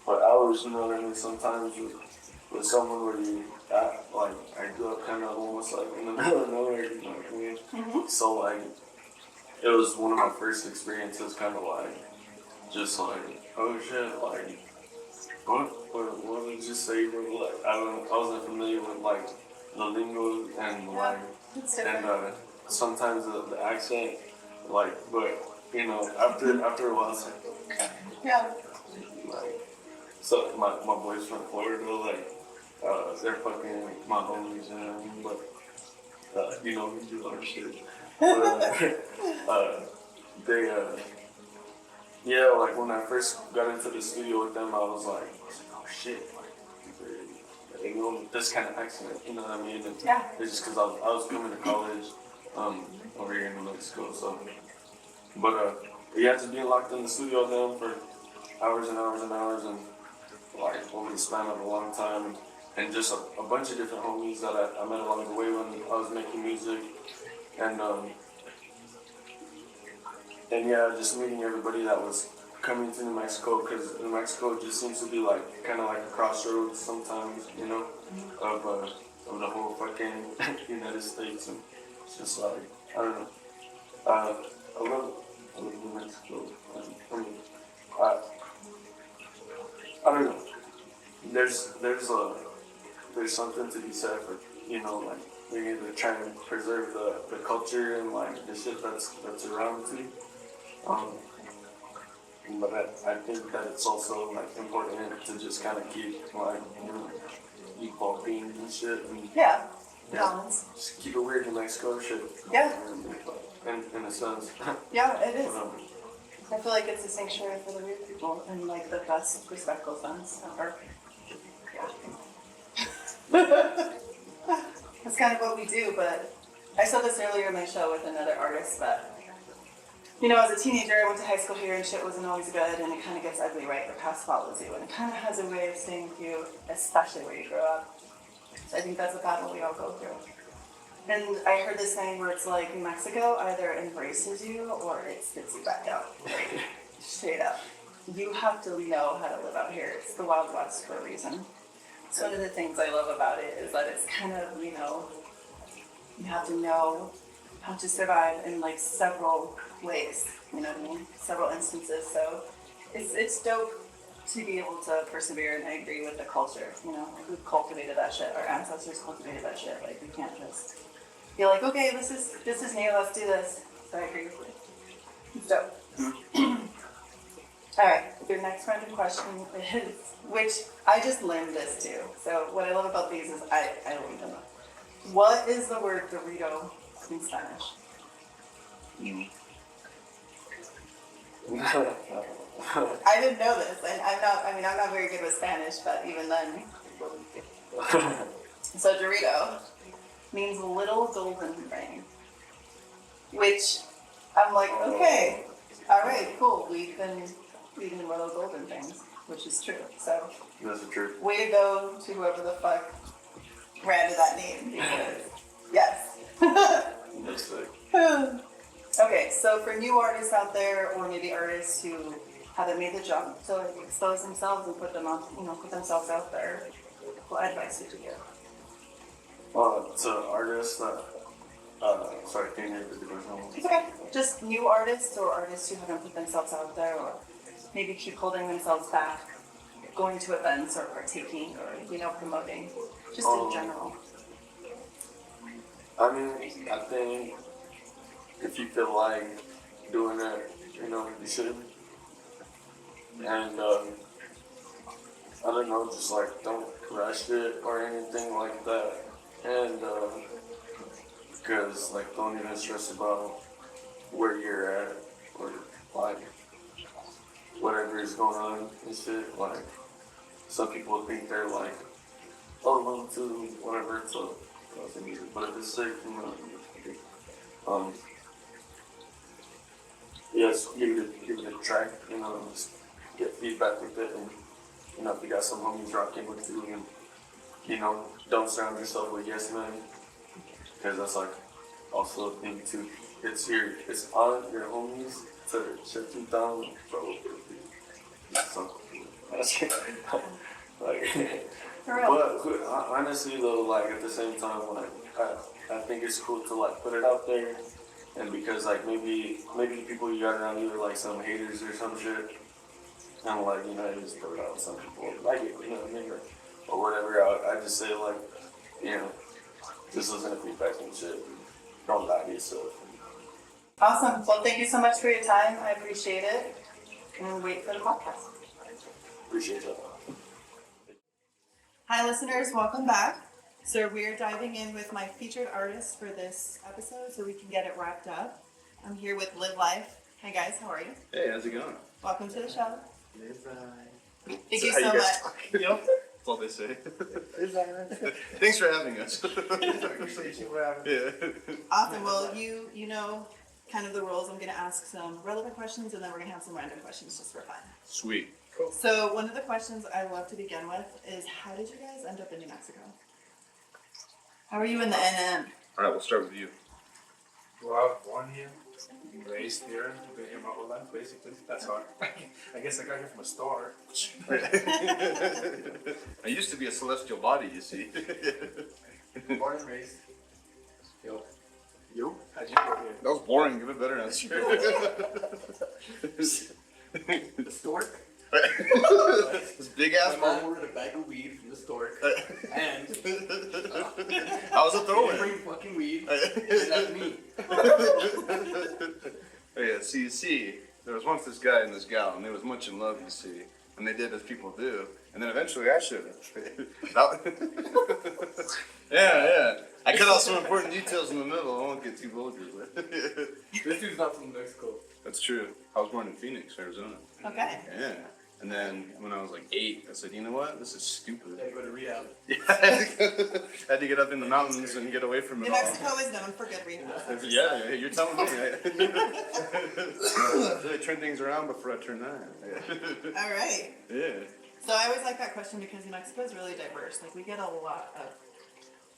hours, you know what I mean? Sometimes with someone where I grew up kind of almost like in the middle of nowhere, you know what I mean? Mm-hmm. So like, it was one of my first experiences, kind of like, just like, oh shit, like, what did you say? Like, I wasn't familiar with like the lingo and like, and sometimes the accent, like, but you know, after a while, it's like, Yeah. like, so my boys from Florida, like, they're fucking my homies, you know, but you know, we do our shit. But they yeah, like when I first got into the studio with them, I was like, oh shit, like they know this kind of accent, you know what I mean? And yeah. it's just because I was coming to college over here in New Mexico, so. But you had to be locked in the studio with them for hours and hours and hours, and like over the span of a long time, and just a bunch of different homies that I met along the way when I was making music, and yeah, just meeting everybody that was coming to New Mexico, because New Mexico just seems to be like kind of like a crossroads sometimes, you know, of the whole fucking United States, and it's just like, I don't know, I love New Mexico. I mean, I don't know. There's something to be said for, you know, like we need to try and preserve the culture and like the shit that's around too. But I think that it's also like important to just kind of keep like, you know, evolving and shit, and Yeah. Balance. just keep it weird in Mexico shit. Yeah. In a sense. Yeah, it is. I feel like it's a sanctuary for the weird people in like the best respectful sense ever. Yeah. That's kind of what we do, but I said this earlier in my show with another artist, but you know, as a teenager, I went to high school here and shit wasn't always good, and it kind of gets ugly, right? The past follows you, and it kind of has a way of staying with you, especially where you grow up. So I think that's a battle we all go through. And I heard this saying where it's like New Mexico either embraces you or it spits you back out. Like, straight up. You have to know how to live out here. It's the Wild West for a reason. So one of the things I love about it is that it's kind of, you know, You have to know how to survive in like several ways. You know what I mean? Several instances. So it's dope to be able to persevere, and I agree with the culture. You know, we cultivated that shit. Our ancestors cultivated that shit. Like we can't just be like, okay, this is new. Let's do this. So I agree with you. It's dope. All right. Your next random question is, which I just learned this too. So what I love about these is I learned them. What is the word Dorito in Spanish? I didn't know this, and I'm not very good with Spanish, but even then. So Dorito means little golden thing, which I'm like, okay, all right, cool. We've been eating little golden things, which is true. So That's the truth. way to go to whoever the fuck branded that name, because yes. That's sick. Okay, so for new artists out there, or maybe artists who haven't made the jump to like expose themselves and put themselves out there, what advice would you give? To artists that, sorry, can you repeat the question? It's okay. Just new artists or artists who haven't put themselves out there, or maybe keep holding themselves back, going to events or partaking or promoting, just in general. I mean, I think if you feel like doing it, you should. And I don't know, just like don't rush it or anything like that. And because like don't even stress about where you're at or like whatever is going on and shit. Like some people think they're like, oh, well, to whatever. So, but if it's sick, yes, give it a try. Just get feedback with it, and if you got some homies rocking with you, and don't surround yourself with yes men, because that's like also a thing too. It's on your homies to shut you down, bro. So, like, but honestly though, like at the same time, like I think it's cool to like put it out there, and because like maybe the people you got around you are like some haters or some shit, and like you just put it out. Some people like it, you know what I mean, or whatever. I just say like, just listen to feedback and shit. Don't lie to yourself. Awesome. Well, thank you so much for your time. I appreciate it, and wait for the podcast. Appreciate that. Hi, listeners. Welcome back. So we're diving in with my featured artist for this episode so we can get it wrapped up. I'm here with Live Life. Hi, guys. How are you? Hey, how's it going? Welcome to the show. Live Life. Thank you so much. Yep. That's all they say. Thanks for having us. Appreciate you for having me. Yeah. Awesome. Well, you know kind of the rules. I'm going to ask some relevant questions, and then we're going to have some random questions just for fun. Sweet. So one of the questions I love to begin with is, how did you guys end up in New Mexico? How are you in the NM? All right, we'll start with you. Well, I was born here, raised here, been here my whole life, basically. That's hard. I guess I got here from a star. I used to be a celestial body, you see. Born and raised. Yo. You? How'd you get here? That was boring. Give a better answer. The stork. This big ass My mom ordered a bag of weed from the stork. And I was a they thrower. bring fucking weed. And that's me. Oh, yeah, so you see, there was once this guy and this gal, and they was much in love, you see, and they did as people do, and then eventually I should have. Yeah. I cut out some important details in the middle. I won't get too vulgar, but This dude's not from Mexico. that's true. I was born in Phoenix, Arizona. Okay. Yeah. And then when I was like 8, I said, you know what? This is stupid. They go to rehab. Yeah, I had to get up in the mountains and get away from it New all. Mexico is known for good rehab. Yeah, you're telling me. Really turn things around before I turn that. All right. Yeah. So I always like that question because New Mexico is really diverse. Like we get a lot of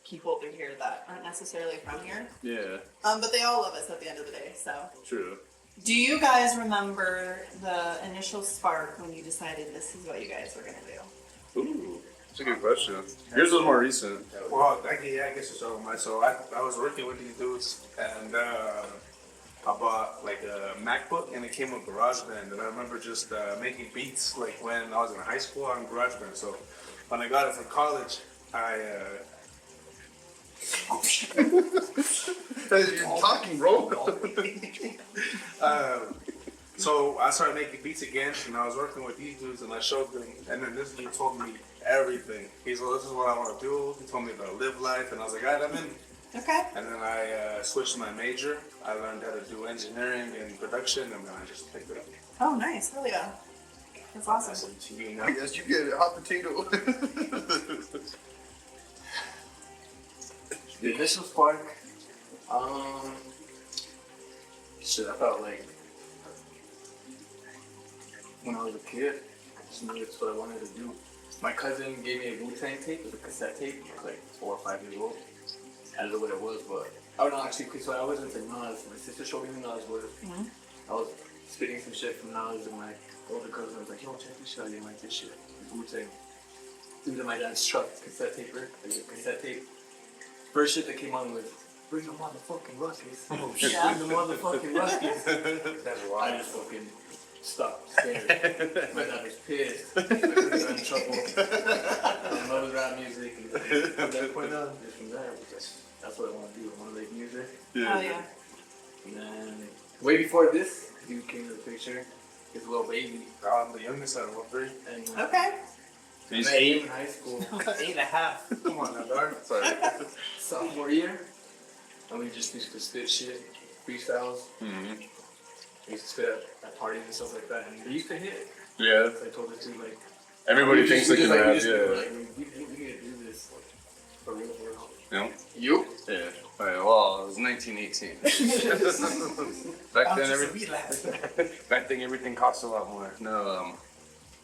people through here that aren't necessarily from here. Yeah, But they all love us at the end of the day. So true. do you guys remember the initial spark when you decided this is what you guys were gonna do? Ooh. It's a good question. Yours was more recent. Well, I guess it's all mine. So I was working with these dudes, and I bought like a MacBook, and it came with GarageBand. And I remember just making beats like when I was in high school on GarageBand. So when I got it for college, You're talking, bro. So I started making beats again, and I was working with these dudes, and I showed them, and then this dude told me everything. He's like, this is what I want to do. He told me to live life, and I was like, all right, I'm in. Okay. And then I switched my major. I learned how to do engineering and production, and then I just picked it up. Oh, nice. Hell yeah. That's awesome. Yes, you get it. Hot potato. The initial spark, shit, I felt like when I was a kid, I just knew that's what I wanted to do. My cousin gave me a Wu-Tang tape, it was a cassette tape. I was like 4 or 5 years old. I don't know what it was, but I don't know actually. So I was into Nas. My sister showed me who Nas was. Mm-hmm. I was spitting some shit from Nas, and my older cousin was like, "Yo, check this shit out. You like this shit?" Wu-Tang. Into my dad's truck, cassette taper, like a cassette tape. First shit that came on was "Bring the motherfucking Ruskies." Oh shit! Bring the motherfucking Ruskies. That's wild. I just fucking stopped staring. My dad was pissed. I could have got in trouble. I love rap music. And from that point on, just from there, that's what I want to do. I want to make music. Oh, yeah. And then, way before this, dude came to the picture. His little baby. I'm the youngest out of 3. And Okay. I met him in high school. 8.5. Come on now, dog. Sorry. Sophomore year. And we just used to spit shit, freestyles. Mm-hmm. We used to spit at parties and stuff like that. And they used to hit. Yeah. So I told this dude, like, Everybody thinks they can rap, we yeah. need to do this for real, for real. No? You? Yeah. Right, well, it was 1918. Back then, everything costs a lot more. No,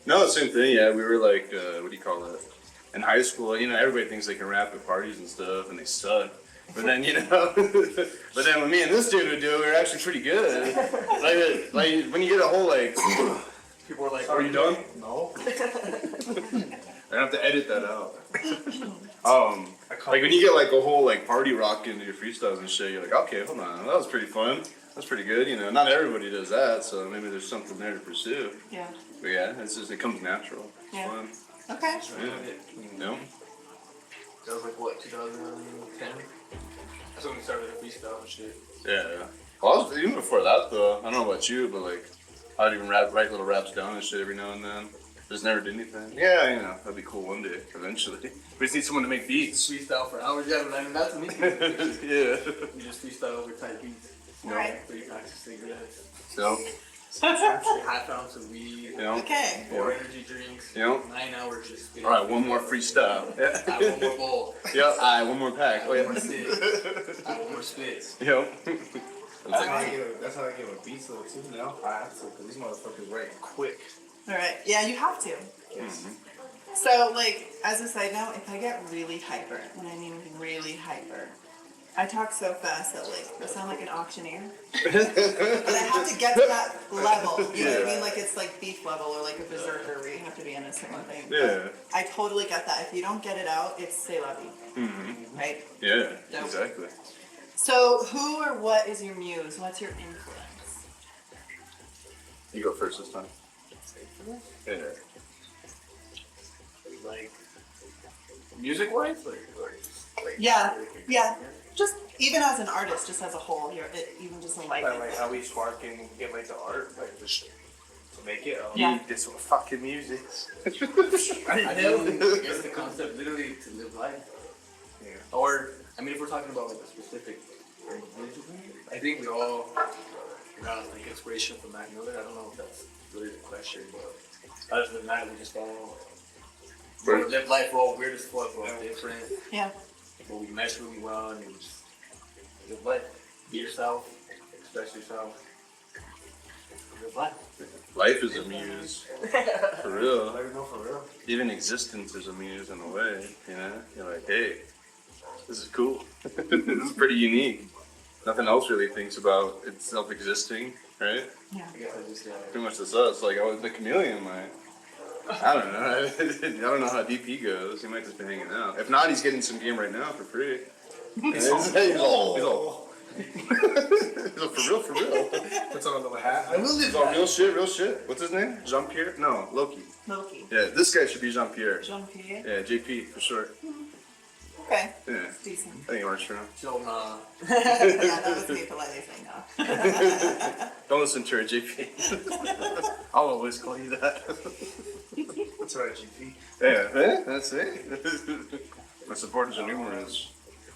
the same thing. Yeah, we were like, what do you call it? In high school, you know, everybody thinks they can rap at parties and stuff, and they suck. But then, you know, but then when me and this dude would do it, we were actually pretty good. Like when you get a whole like, People were like, are you done? No. I have to edit that out. Like when you get like a whole like party rock into your freestyles and shit, you're like, okay, hold on, that was pretty fun. That's pretty good. You know, not everybody does that, so maybe there's something there to pursue. Yeah. But yeah, it's just, it comes natural. It's Yeah. fun. Okay. Yeah. No? That was like what, 2010? That's when we started the freestyle and shit. Yeah. Well, even before that though, I don't know about you, but like, I'd even write little raps down and shit every now and then. Just never did anything. Yeah, you know, that'd be cool one day, eventually. We just need someone to make beats. Freestyle for hours, yeah, but I mean, that's me. Yeah. We just freestyle over tight beats. Alright. 3 packs of cigarettes. So, Half ounce of weed. you know. Okay. 4 energy drinks. You know. 9 hours just spitting. Alright, one more freestyle. I have 1 more bowl. Yep. Alright, one more pack. Oh, I yeah. have 1 more sit. I have 1 more spits. Yep. That's how I give a beats though too. Now I have to, because these motherfuckers write quick. All right. Yeah, you have to. Yes. So, like, as a side note, if I get really hyper, and I mean really hyper, I talk so fast that, like, I sound like an auctioneer. And I have to get to that level. You know what I mean? Like, it's like beef level or like a berserker where you have to be in a certain thing. Yeah. I totally get that. If you don't get it out, it's c'est la vie. Mm-hmm. Right? Yeah, Dope. exactly. So, who or what is your muse? What's your influence? You go first this time. Yeah. Like, music wise? Like Yeah. Yeah. Just even as an artist, just as a whole, even just a life. Like how we spark and get like the art, like just to make it. Yeah. This some fucking music. I guess the concept literally to live life. Yeah. Or, I mean, if we're talking about like a specific individual, I think we all got like inspiration from Mac Miller. I don't know if that's really the question, but other than that, we just all live life. We're all weird as fuck, we're all different, Yeah. but we mesh really well and we just live life. Be yourself, express yourself, live life. Life is a muse. For real. I don't know for real. Even existence is a muse in a way, you know? You're like, hey, this is cool. This is pretty unique. Nothing else really thinks about itself existing, right? Yeah. I guess I just, Pretty much that's us. Like, I was the chameleon, man. I don't know. I don't know how deep he goes. He might just be hanging out. If not, he's getting some game right now for free. He's all for real. Puts on a little hat. I will live He's all real shit. What's his name? Jean-Pierre? No, Loki. Loki. Yeah, this guy should be Jean-Pierre. Jean-Pierre. Yeah, JP for short. Okay. Yeah, It's decent. I think it works for him. Jonah. Yeah, that was me politely saying no. Don't listen to her, JP. I'll always call you that. That's right, GP. Yeah, that's it. My supporters are numerous.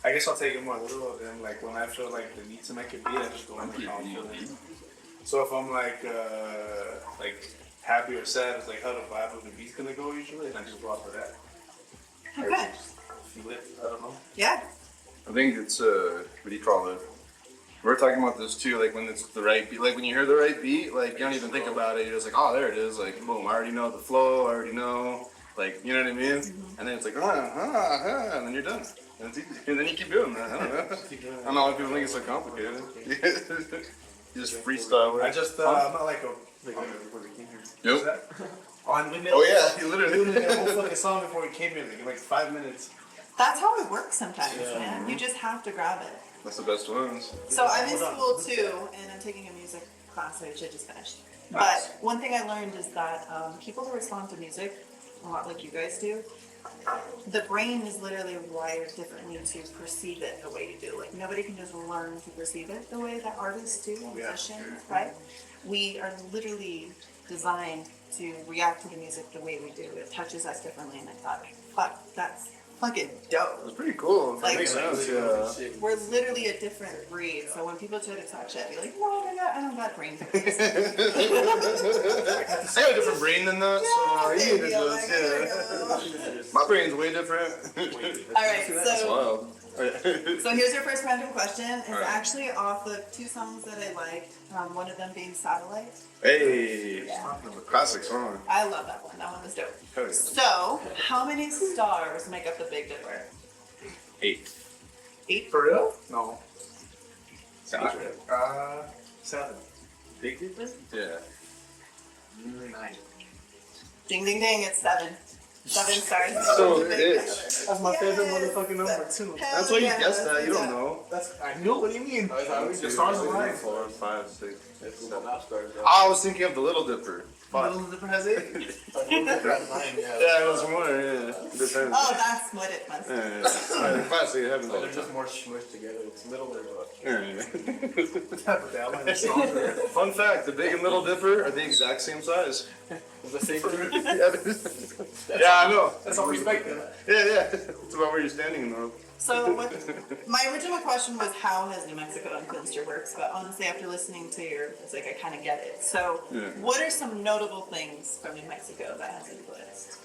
I guess I'll take it more literal than like when I feel like the need to make a beat, I just go on like how I'm feeling. So if I'm like happy or sad, it's like how the vibe of the beat's gonna go usually, and I just go off of that. Okay. Feel it, I don't know. Yeah. I think it's what do you call it? We're talking about this too, like when it's the right beat, like when you hear the right beat, like you don't even think about it, you're just like, oh, there it is, like boom, I already know the flow, I already know, like, you know what I mean? Mm-hmm. And then it's like, and then you're done. And it's easy. And then you keep doing that, I don't know. I don't know why people think it's so complicated. You just freestyle. I just, I'm not like a, before we came here. Nope. Is that? On the Oh yeah, you We literally. did a whole fucking song before we came here, like 5 minutes. That's how it works sometimes, man. You just have to grab it. That's the best ones. So I'm in school too, and I'm taking a music class which I just finished. Nice. But one thing I learned is that people who respond to music, a lot like you guys do, the brain is literally wired differently to perceive it the way you do. Like nobody can just learn to perceive it the way that artists do, musicians, right? We are literally designed to react to the music the way we do. It touches us differently, and I thought, fuck, that's fucking dope. It's pretty cool. Like- That makes sense, yeah. We're literally a different breed, so when people try to talk shit, I'd be like, no, I don't got brain for this. I got a different brain than that, so you need to Baby, just, yeah. My brain's way different. Alright, That's so wild. here's your first random question. It's Alright. actually off of two songs that I liked, one of them being Satellite. Hey, Yeah. classic song. I love that one. That one was dope. Hell yeah. So, how many stars make up the Big Dipper? 8. 8? For real? No. Sounds right. 7. Big difference? Yeah. 9. Ding, ding, ding, it's 7. 7 stars. So it is. That's my favorite Yes. motherfucking number too. Hell That's why you yeah, guessed that. You good don't job. know. That's I knew. What do you mean? The stars align. 4, 5, 6, That's 7. not stars. I was thinking of the Little Dipper. Little Dipper has 8. Yeah, it was more. Yeah, depends. Oh, that's what it must be. Yeah, classic. It happens all They're the just time. more smushed together. It's middle or what? Yeah. Fun fact: the Big and Little Dipper are the exact same size. It's the same fruit. Yeah, I know. That's all respect. Yeah. It's about where you're standing in the world. So, my original question was how has New Mexico influenced your works? But honestly, after listening to your, it's like I kind of get it. So, Yeah. what are some notable things from New Mexico that has influenced?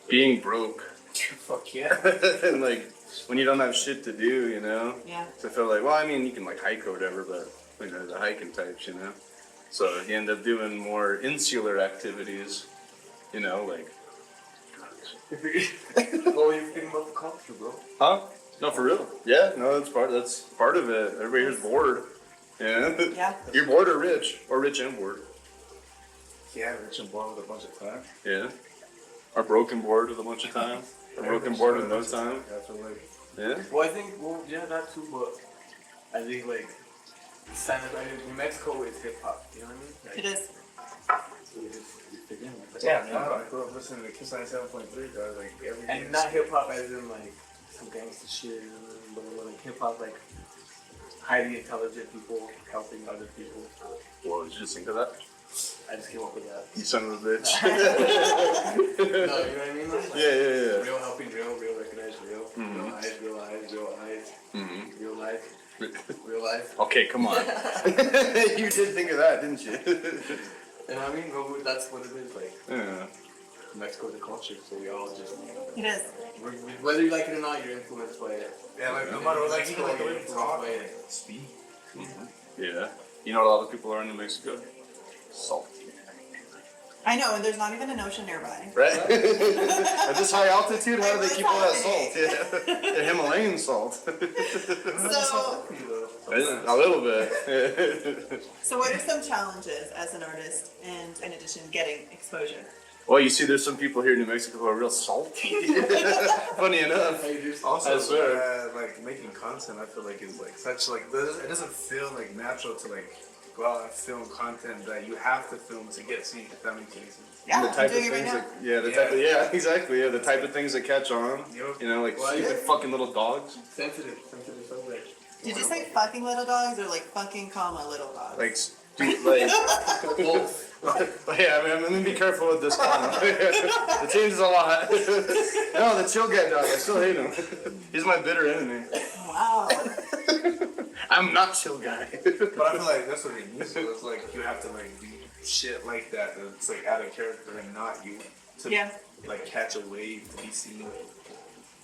Being broke. Fuck yeah. And like when you don't have shit to do, you know. Yeah. So I feel like, well, I mean, you can like hike or whatever, but you know, the hiking types, you know. So you end up doing more insular activities, you know, like. Oh, you're thinking about the culture, bro. Huh? No, for real. Yeah, no, that's part of it. Everybody here's bored. Yeah. Yeah. You're bored or rich and bored. Yeah, rich and born with a bunch of time. Yeah. Or broken bored with a bunch of time. Or broken bored with no time. I feel like. Yeah. Well, I think, yeah, that too, but I think, like, New Mexico is hip hop, you know what I mean? Like, It is. so you fit in with that. Yeah, man. I grew up listening to Kiss 97.3, guys. Like every And not hip hop as in, like, some gangster shit, but like hip hop, like, highly intelligent people helping other people. Well, did you just think of that? I just came up with that. You son of a bitch. No, you know what I mean? Like, Yeah. real helping real recognized real. Real eyes, real life, real life. Okay, come on. You did think of that, didn't you? And I mean, bro, that's what it is. Like, Yeah. Mexico's a culture, so we all just, It is. whether you like it or not, you're influenced by it. Yeah, like no matter like even like the way we talk, By it. speak. Yeah. You know what all the people are in New Mexico? Salt. I know, and there's not even an ocean nearby. Right? At this high altitude, how do they What's keep all that happening? salt? Yeah. The Himalayan salt. So, A little bit. so what are some challenges as an artist and in addition getting exposure? Well, you see, there's some people here in New Mexico who are real salty. Funny enough. Also, I swear. like making content, I feel like is like such like it doesn't feel like natural to like go out and film content that you have to film to get seen. If that makes any sense. Yeah, The type I'm doing of it right things now. that, yeah, exactly. Yeah, the type of things that catch on. Yep. You know, like Well, stupid yeah. fucking little dogs. Sensitive subject. Did you say fucking little dogs or like fucking comma little dogs? Like, both. Yeah, I mean, let me be careful with this. It changes a lot. No, the chill guy dog. I still hate him. He's my bitter enemy. Wow. I'm not chill guy. But I feel like that's what it needs to. It's like you have to like do shit like that. It's like out of character and not you to like catch a wave to be seen.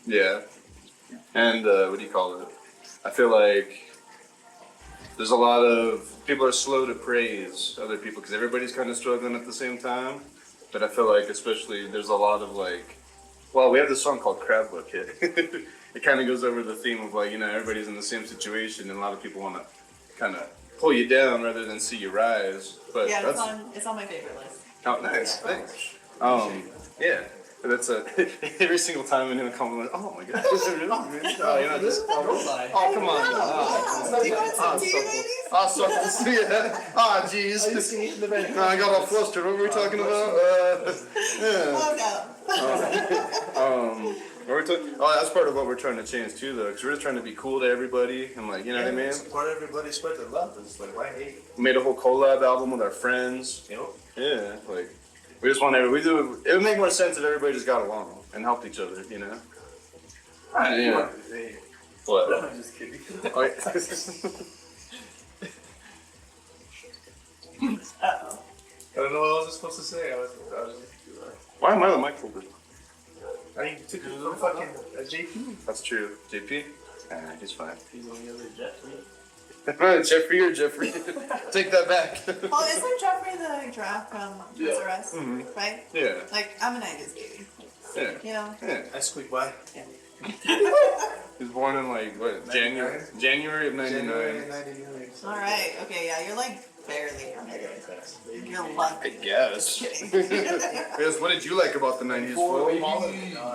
Yeah. And what do you call it? I feel like there's a lot of people are slow to praise other people because everybody's kind of struggling at the same time. But I feel like especially there's a lot of like, well, we have this song called Crab Bucket. It kind of goes over the theme of like, you know, everybody's in the same situation and a lot of people want to kind of pull you down rather than see you rise. But Yeah, it's on my favorite list. Oh, nice, thanks. Yeah. That's every single time anyone comes, I'm like, oh my god, is it really? Oh, you know, just oh come on. Do you want some tea, ladies? Oh, so yeah. Oh, jeez. No, I got all flustered. What were we talking about? Yeah. Oh What were we talking? Oh, that's part of what we're trying to change too, though, because we're just trying to be cool to everybody and like, you know what I mean? Support everybody, spread the love. It's like why hate? We made a whole collab album with our friends. Yep. Yeah, like. We just want everybody. It would make more sense if everybody just got along and helped each other, you know. Yeah. What? I'm just kidding. Oh, yeah. Uh-oh. I don't know what I was supposed to say. I was Why am I the mic holder? I mean, took a fucking JP. That's true. JP? He's fine. He's on the other Jeffrey. Jeffrey or Jeffrey? Take that back. Well, isn't Jeffrey the giraffe from Toys R Us? Mhm. Right? Yeah. Like, I'm a 90s baby. Yeah. You know? Yeah. I squeak by. He was born in like what? January of '99. January 99. Alright, okay, yeah, you're like barely from here. You're lucky. I guess. Just kidding. Yes, what did you like about the '90s?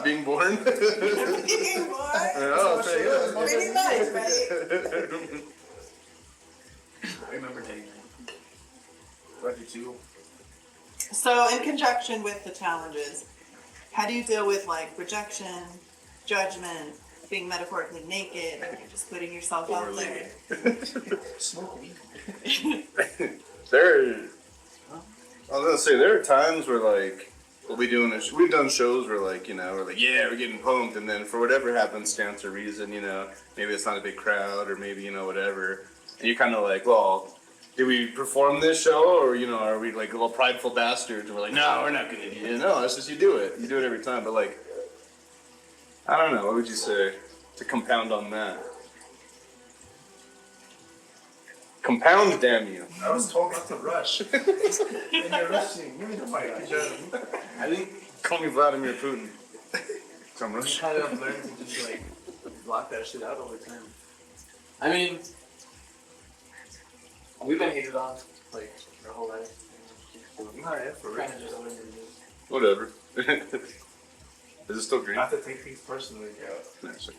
Being born. Being born? I'll tell you that. Pretty much, right? I remember day 22. So, in conjunction with the challenges, how do you deal with like rejection, judgment, being metaphorically naked, and you're just putting yourself out there? Smoke weed. I was gonna say there are times where like we've done shows where like, you know, we're like, yeah, we're getting pumped, and then for whatever happenstance or reason, you know, maybe it's not a big crowd or maybe, you know, whatever, and you're kind of like, well, did we perform this show, or, you know, are we like little prideful bastards and we're like, no, we're not gonna do it. No, it's just you do it every time. But like, I don't know, what would you say to compound on that? Compound, damn you. I was told not to rush. And you're rushing. Give me the mic. I think, call me Vladimir Putin. So I'm You Russian. kind of learn to just like block that shit out over time. I mean, we've been hated on like our whole life. For real. Kind of just learned to do. Whatever. Is it still green? Not to take things personally. No, it's okay.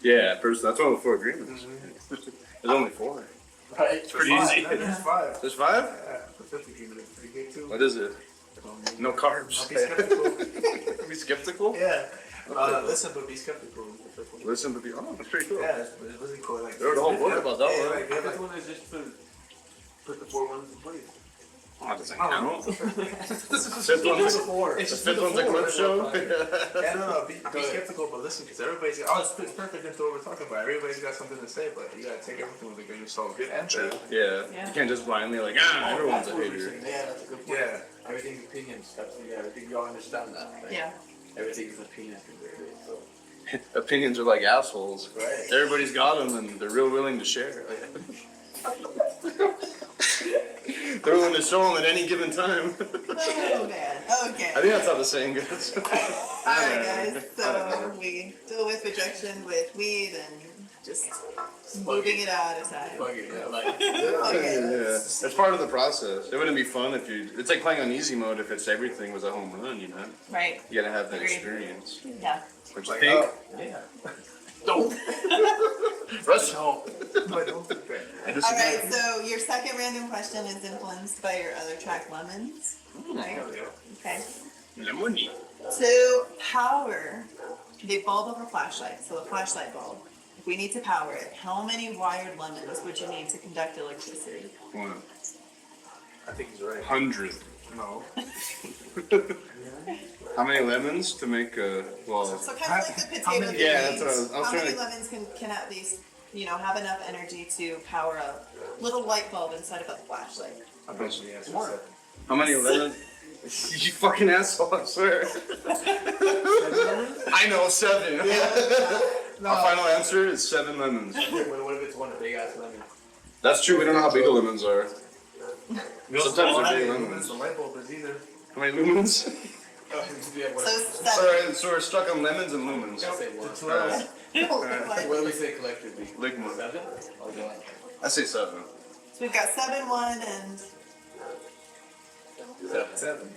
Yeah, first, that's one of the 4 agreements. There's only 4. Right. It's pretty easy. There's 5. There's 5? Yeah, the 5th agreement is pretty good too. What is it? No carbs. Be skeptical. Be skeptical? Yeah. Listen, but be skeptical. Listen, but be. Oh, that's pretty cool. Yeah, it's really cool. Like, There was a whole book about that one. Like, The fifth one is just put the 4 ones in place. Oh, that doesn't count. Fifth one's It's the just 5th one's a clip show. Yeah, no, be skeptical, but listen, because everybody's it's perfect into what we're talking about. Everybody's got something to say, but you gotta take everything with a grain of salt. Good and bad. Yeah. Yeah. You can't just blindly like, everyone's a hater. Yeah, that's a good point. Yeah. Everything's opinions. Absolutely. I think you all understand that. Right? Yeah. Everything's opinion. So. Opinions are like assholes. Right. Everybody's got them, and they're real willing to share. They're willing to show them at any given time. Oh man. Okay. I think that's how the saying goes. Alright guys, so we deal with rejection with weed and just moving it out aside. Fuck it, yeah, like, Okay. Yeah, it's part of the process. It wouldn't be fun if you. It's like playing on easy mode if it's everything was a home run. You know, Right. you gotta have that Agreed. experience. Yeah. What you like, think? yeah. Don't. Russ, Don't. I don't think that. I All disagree. right. So your second random question is influenced by your other track, Lemons. Right. Hell yeah. Okay. Lemony. To power the bulb of a flashlight, so a flashlight bulb, if we need to power it, how many wired lemons would you need to conduct electricity? 100. I think he's right. No. How many lemons to make a well? So kind of like the how potato many- Yeah, theory, that's what I was how trying many to- lemons can at least, have enough energy to power a little light bulb inside of a flashlight? I bet you the answer is seven. How many lemons? You fucking asshole! I swear. I know 7. Our final answer is 7 lemons. What if it's one of big ass lemons? That's true. We don't know how big the lemons are. Sometimes they're big The lemons. light bulb is either. How many lumens? Yeah, So what, 7. So we're stuck on lemons and lumens. I'll say one. 12. What do we say collectively? Ligma. 7? Okay. I say 7. So we've got 7, 1, and 7.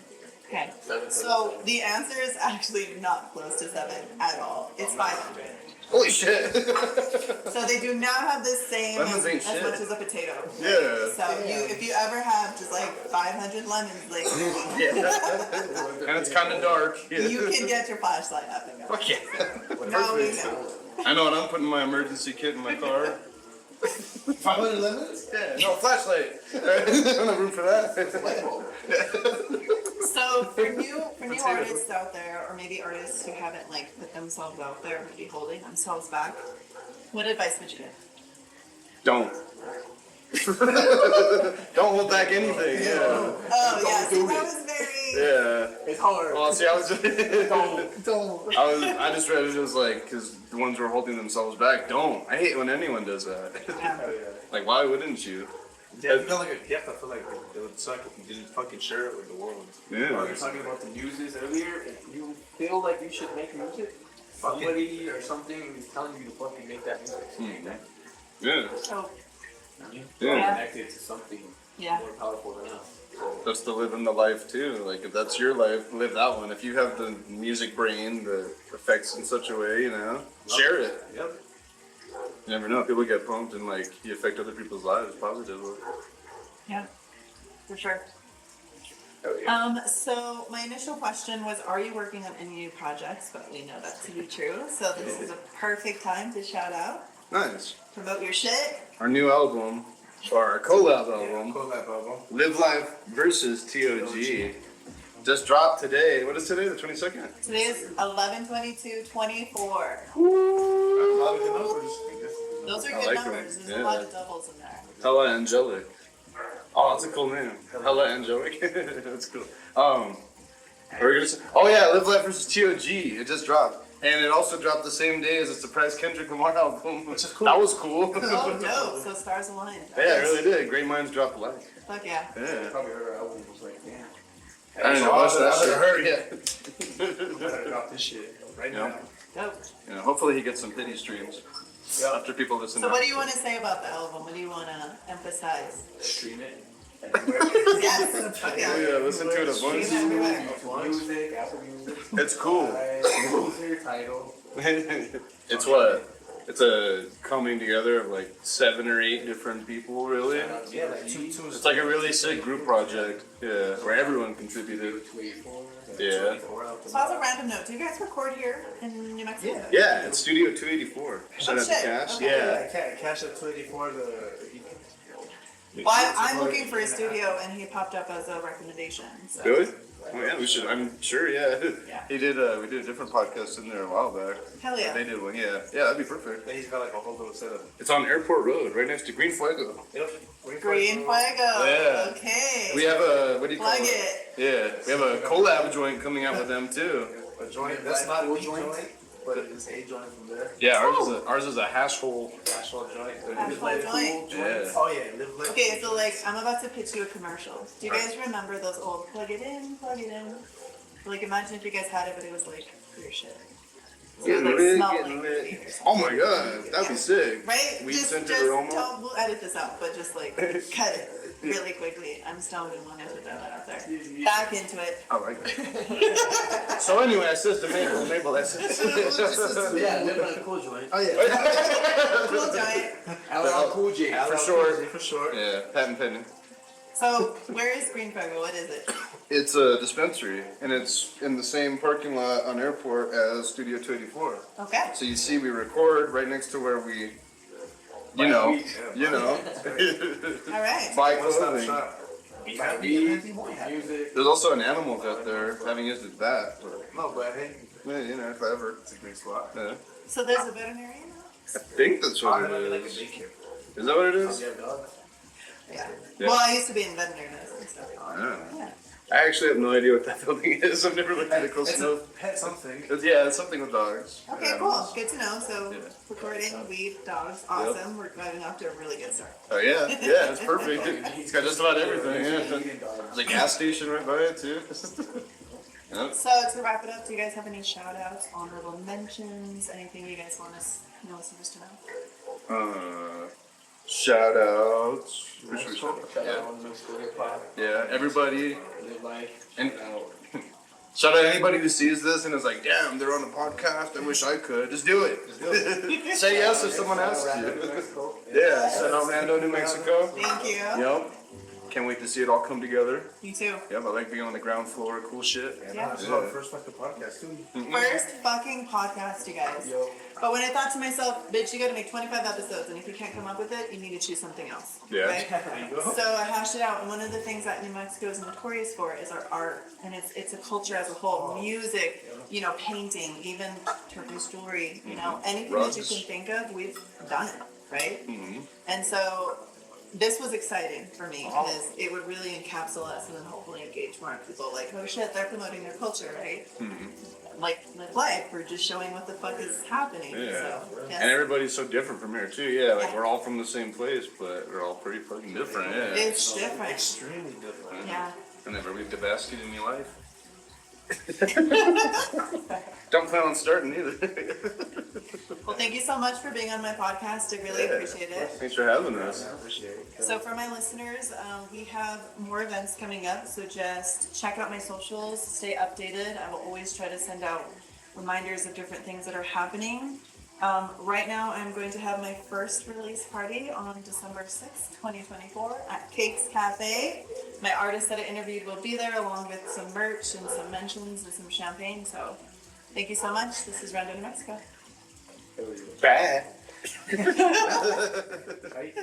okay. 7. So the answer is actually not close to 7 at all. It's 500. Holy shit! So they do not have the same Lemons as ain't shit. much as a potato. Yeah. So if you ever have just like 500 lemons, like And it's kind of dark. you can get your flashlight up and going. Fuck yeah. Now we know. I know what I'm putting my emergency kit in my car. 500 lemons? Yeah, no, flashlight. I don't have room for that. So for new artists out there, or maybe artists who haven't like put themselves out there, maybe holding themselves back, what advice would you give? Don't. Don't hold back anything. Yeah. Oh yeah, so that was very. Yeah. It's hard. Well, see, I was. Don't. I just read it as like, because the ones who are holding themselves back don't. I hate when anyone does that. Like, why wouldn't you? Yeah, I feel like you have to feel like it would suck if you didn't fucking share it with the world. We Yeah. were talking about the muses earlier. If you feel like you should make music, somebody or something is telling you to fucking make that music. Yeah. So You Yeah. connected to something yeah. more powerful than us. That's to live in the life too. Like, if that's your life, live that one. If you have the music brain that affects in such a way, share it. Yep. You never know. People get pumped and like you affect other people's lives positively. Yeah, for sure. Oh, So my initial question was, are you working on any new projects? But we know that to be true. So this is a perfect time to shout out, Nice. promote your shit. Our new album, or our collab album, Collab album. Live Life versus TOG, just dropped today. What is today? The 22nd? Today is 11/22/24. A lot of good numbers. Those are I good like them. numbers. There's Yeah. a lot of doubles in there. Hella Angelic. Oh, that's a cool name. Hella Angelic. That's cool. What were you gonna say? Oh yeah, Live Life versus TOG. It just dropped. And it also dropped the same day as a surprise Kendrick Lamar album. Which is cool. That was cool. Oh, dope. So stars aligned. Yeah, it really did. Great minds dropped alike. Fuck yeah. Yeah. Probably heard our album was like, damn. I didn't watch that shit. I heard it. I'm gonna drop this shit right Yeah. now. Dope. Hopefully he gets some pity streams after people listen So to what it. do you want to say about the album? What do you want to emphasize? Stream it. Yes. Fuck Oh, yeah. yeah, listen to it a Stream bunch. everywhere. Music, Apple Music. It's cool. User, title. It's what? It's a coming together of like 7 or 8 different people, really. Yeah, like two. It's like a really sick group project, yeah, where everyone contributed. Yeah. So as a random note, do you guys record here in New Mexico? Yeah, it's Studio 284. Shout out to shit. Cash. Okay. Yeah. Cash at 284. Well, I'm looking for a studio, and he popped up as a recommendation. So. Really? Oh yeah, we should. I'm sure. Yeah. Yeah. He did. We did a different podcast in there a while back. Hell yeah. They did one. Yeah. Yeah, that'd be perfect. He's got like a whole little setup. It's on Airport Road, right next to Green Fuego. Yep. Green Fuego. Yeah. Okay. We have a what do you call Plug it? it. Yeah, we have a collab joint coming out with them too. A joint. That's not a joint, but it's a joint from there. Yeah, ours is a hash hole. Actual joint. Actual joint. Yeah. Oh yeah, live like. Okay, so like, I'm about to pitch you a commercial. Do you guys remember those old plug it in, plug it in? Like, imagine if you guys had it, but it was like your shit. So it would, like, smell like weed or something. Oh my god, that'd be sick. Right? Weed just scented aroma. don't, we'll edit this out, but just like cut it really quickly. I'm stoned and wanted to throw that out there. Back into it. I like that. So anyway, I says the maple essence. Yeah, live on a cool joint. Oh yeah. Cool joint. LL Cool J. For sure. For sure. Yeah, patent pending. So where is Green Fuego? What is it? It's a dispensary, and it's in the same parking lot on Airport as Studio 284. Okay. So you see, we record right next to where we, you know, All right. buy One stop clothing. shop. Be happy. Music. There's also an animal vet there. Haven't used it that, but No, but hey, you know, if I ever. it's a great spot. Yeah. So there's a veterinarian now? I think that's what Might be it like a is. daycare. Is that what it is? Yeah, dog. Yeah. Yeah. Well, I used to be in veterinary medicine, so. Yeah. Yeah. I actually have no idea what that building is. I've never looked at it close It's enough. a pet something. It's something with dogs. Okay, cool. Good to know. So Yeah. recording, weed, dogs, awesome. We're driving off to a really good start. Oh yeah, it's perfect. It's got just about everything. Yeah. There's a gas station right by it too. Yep. So to wrap it up, do you guys have any shout outs, honorable mentions, anything you guys want us, listeners to know? Shout outs. Yeah. Yeah, everybody. Live life. And shout out anybody who sees this and is like, damn, they're on the podcast. I wish I could. Just do it. Say yes if someone asks you. Yeah, send out Rando, New Mexico. Thank you. Yep. Can't wait to see it all come together. You too. Yep, I like being on the ground floor. Cool shit. Yeah. This is our first fucking podcast too. First fucking podcast, you guys. Yo. But when I thought to myself, bitch, you gotta make 25 episodes, and if you can't come up with it, you need to choose something else. Yeah. Right? There you go. So I hashed it out, and one of the things that New Mexico is notorious for is our art, and it's a culture as a whole. Music, painting, even Turkish jewelry, anything that you Rugs. can think of, we've done it, right? Mm-hmm. And so this was exciting for me because it would really encapsulate us and then hopefully engage more people. Like, oh shit, they're promoting their culture, right? Like life, we're just showing what the fuck is happening. Yeah. So, yes. And everybody's so different from here too. Yeah, like we're all from the same place, but we're all pretty fucking different. Yeah. It's different. Extremely different. Yeah. And never leave the basket in your life. Don't plan on starting either. Well, thank you so much for being on my podcast. I really appreciate it. Thanks for having us. So for my listeners, we have more events coming up. So just check out my socials, stay updated. I will always try to send out reminders of different things that are happening. Right now, I'm going to have my first release party on December 6th, 2024 at Cakes Cafe. My artist that I interviewed will be there along with some merch and some mentions and some champagne. So thank you so much. This is Rando, New Mexico. Bad. Right?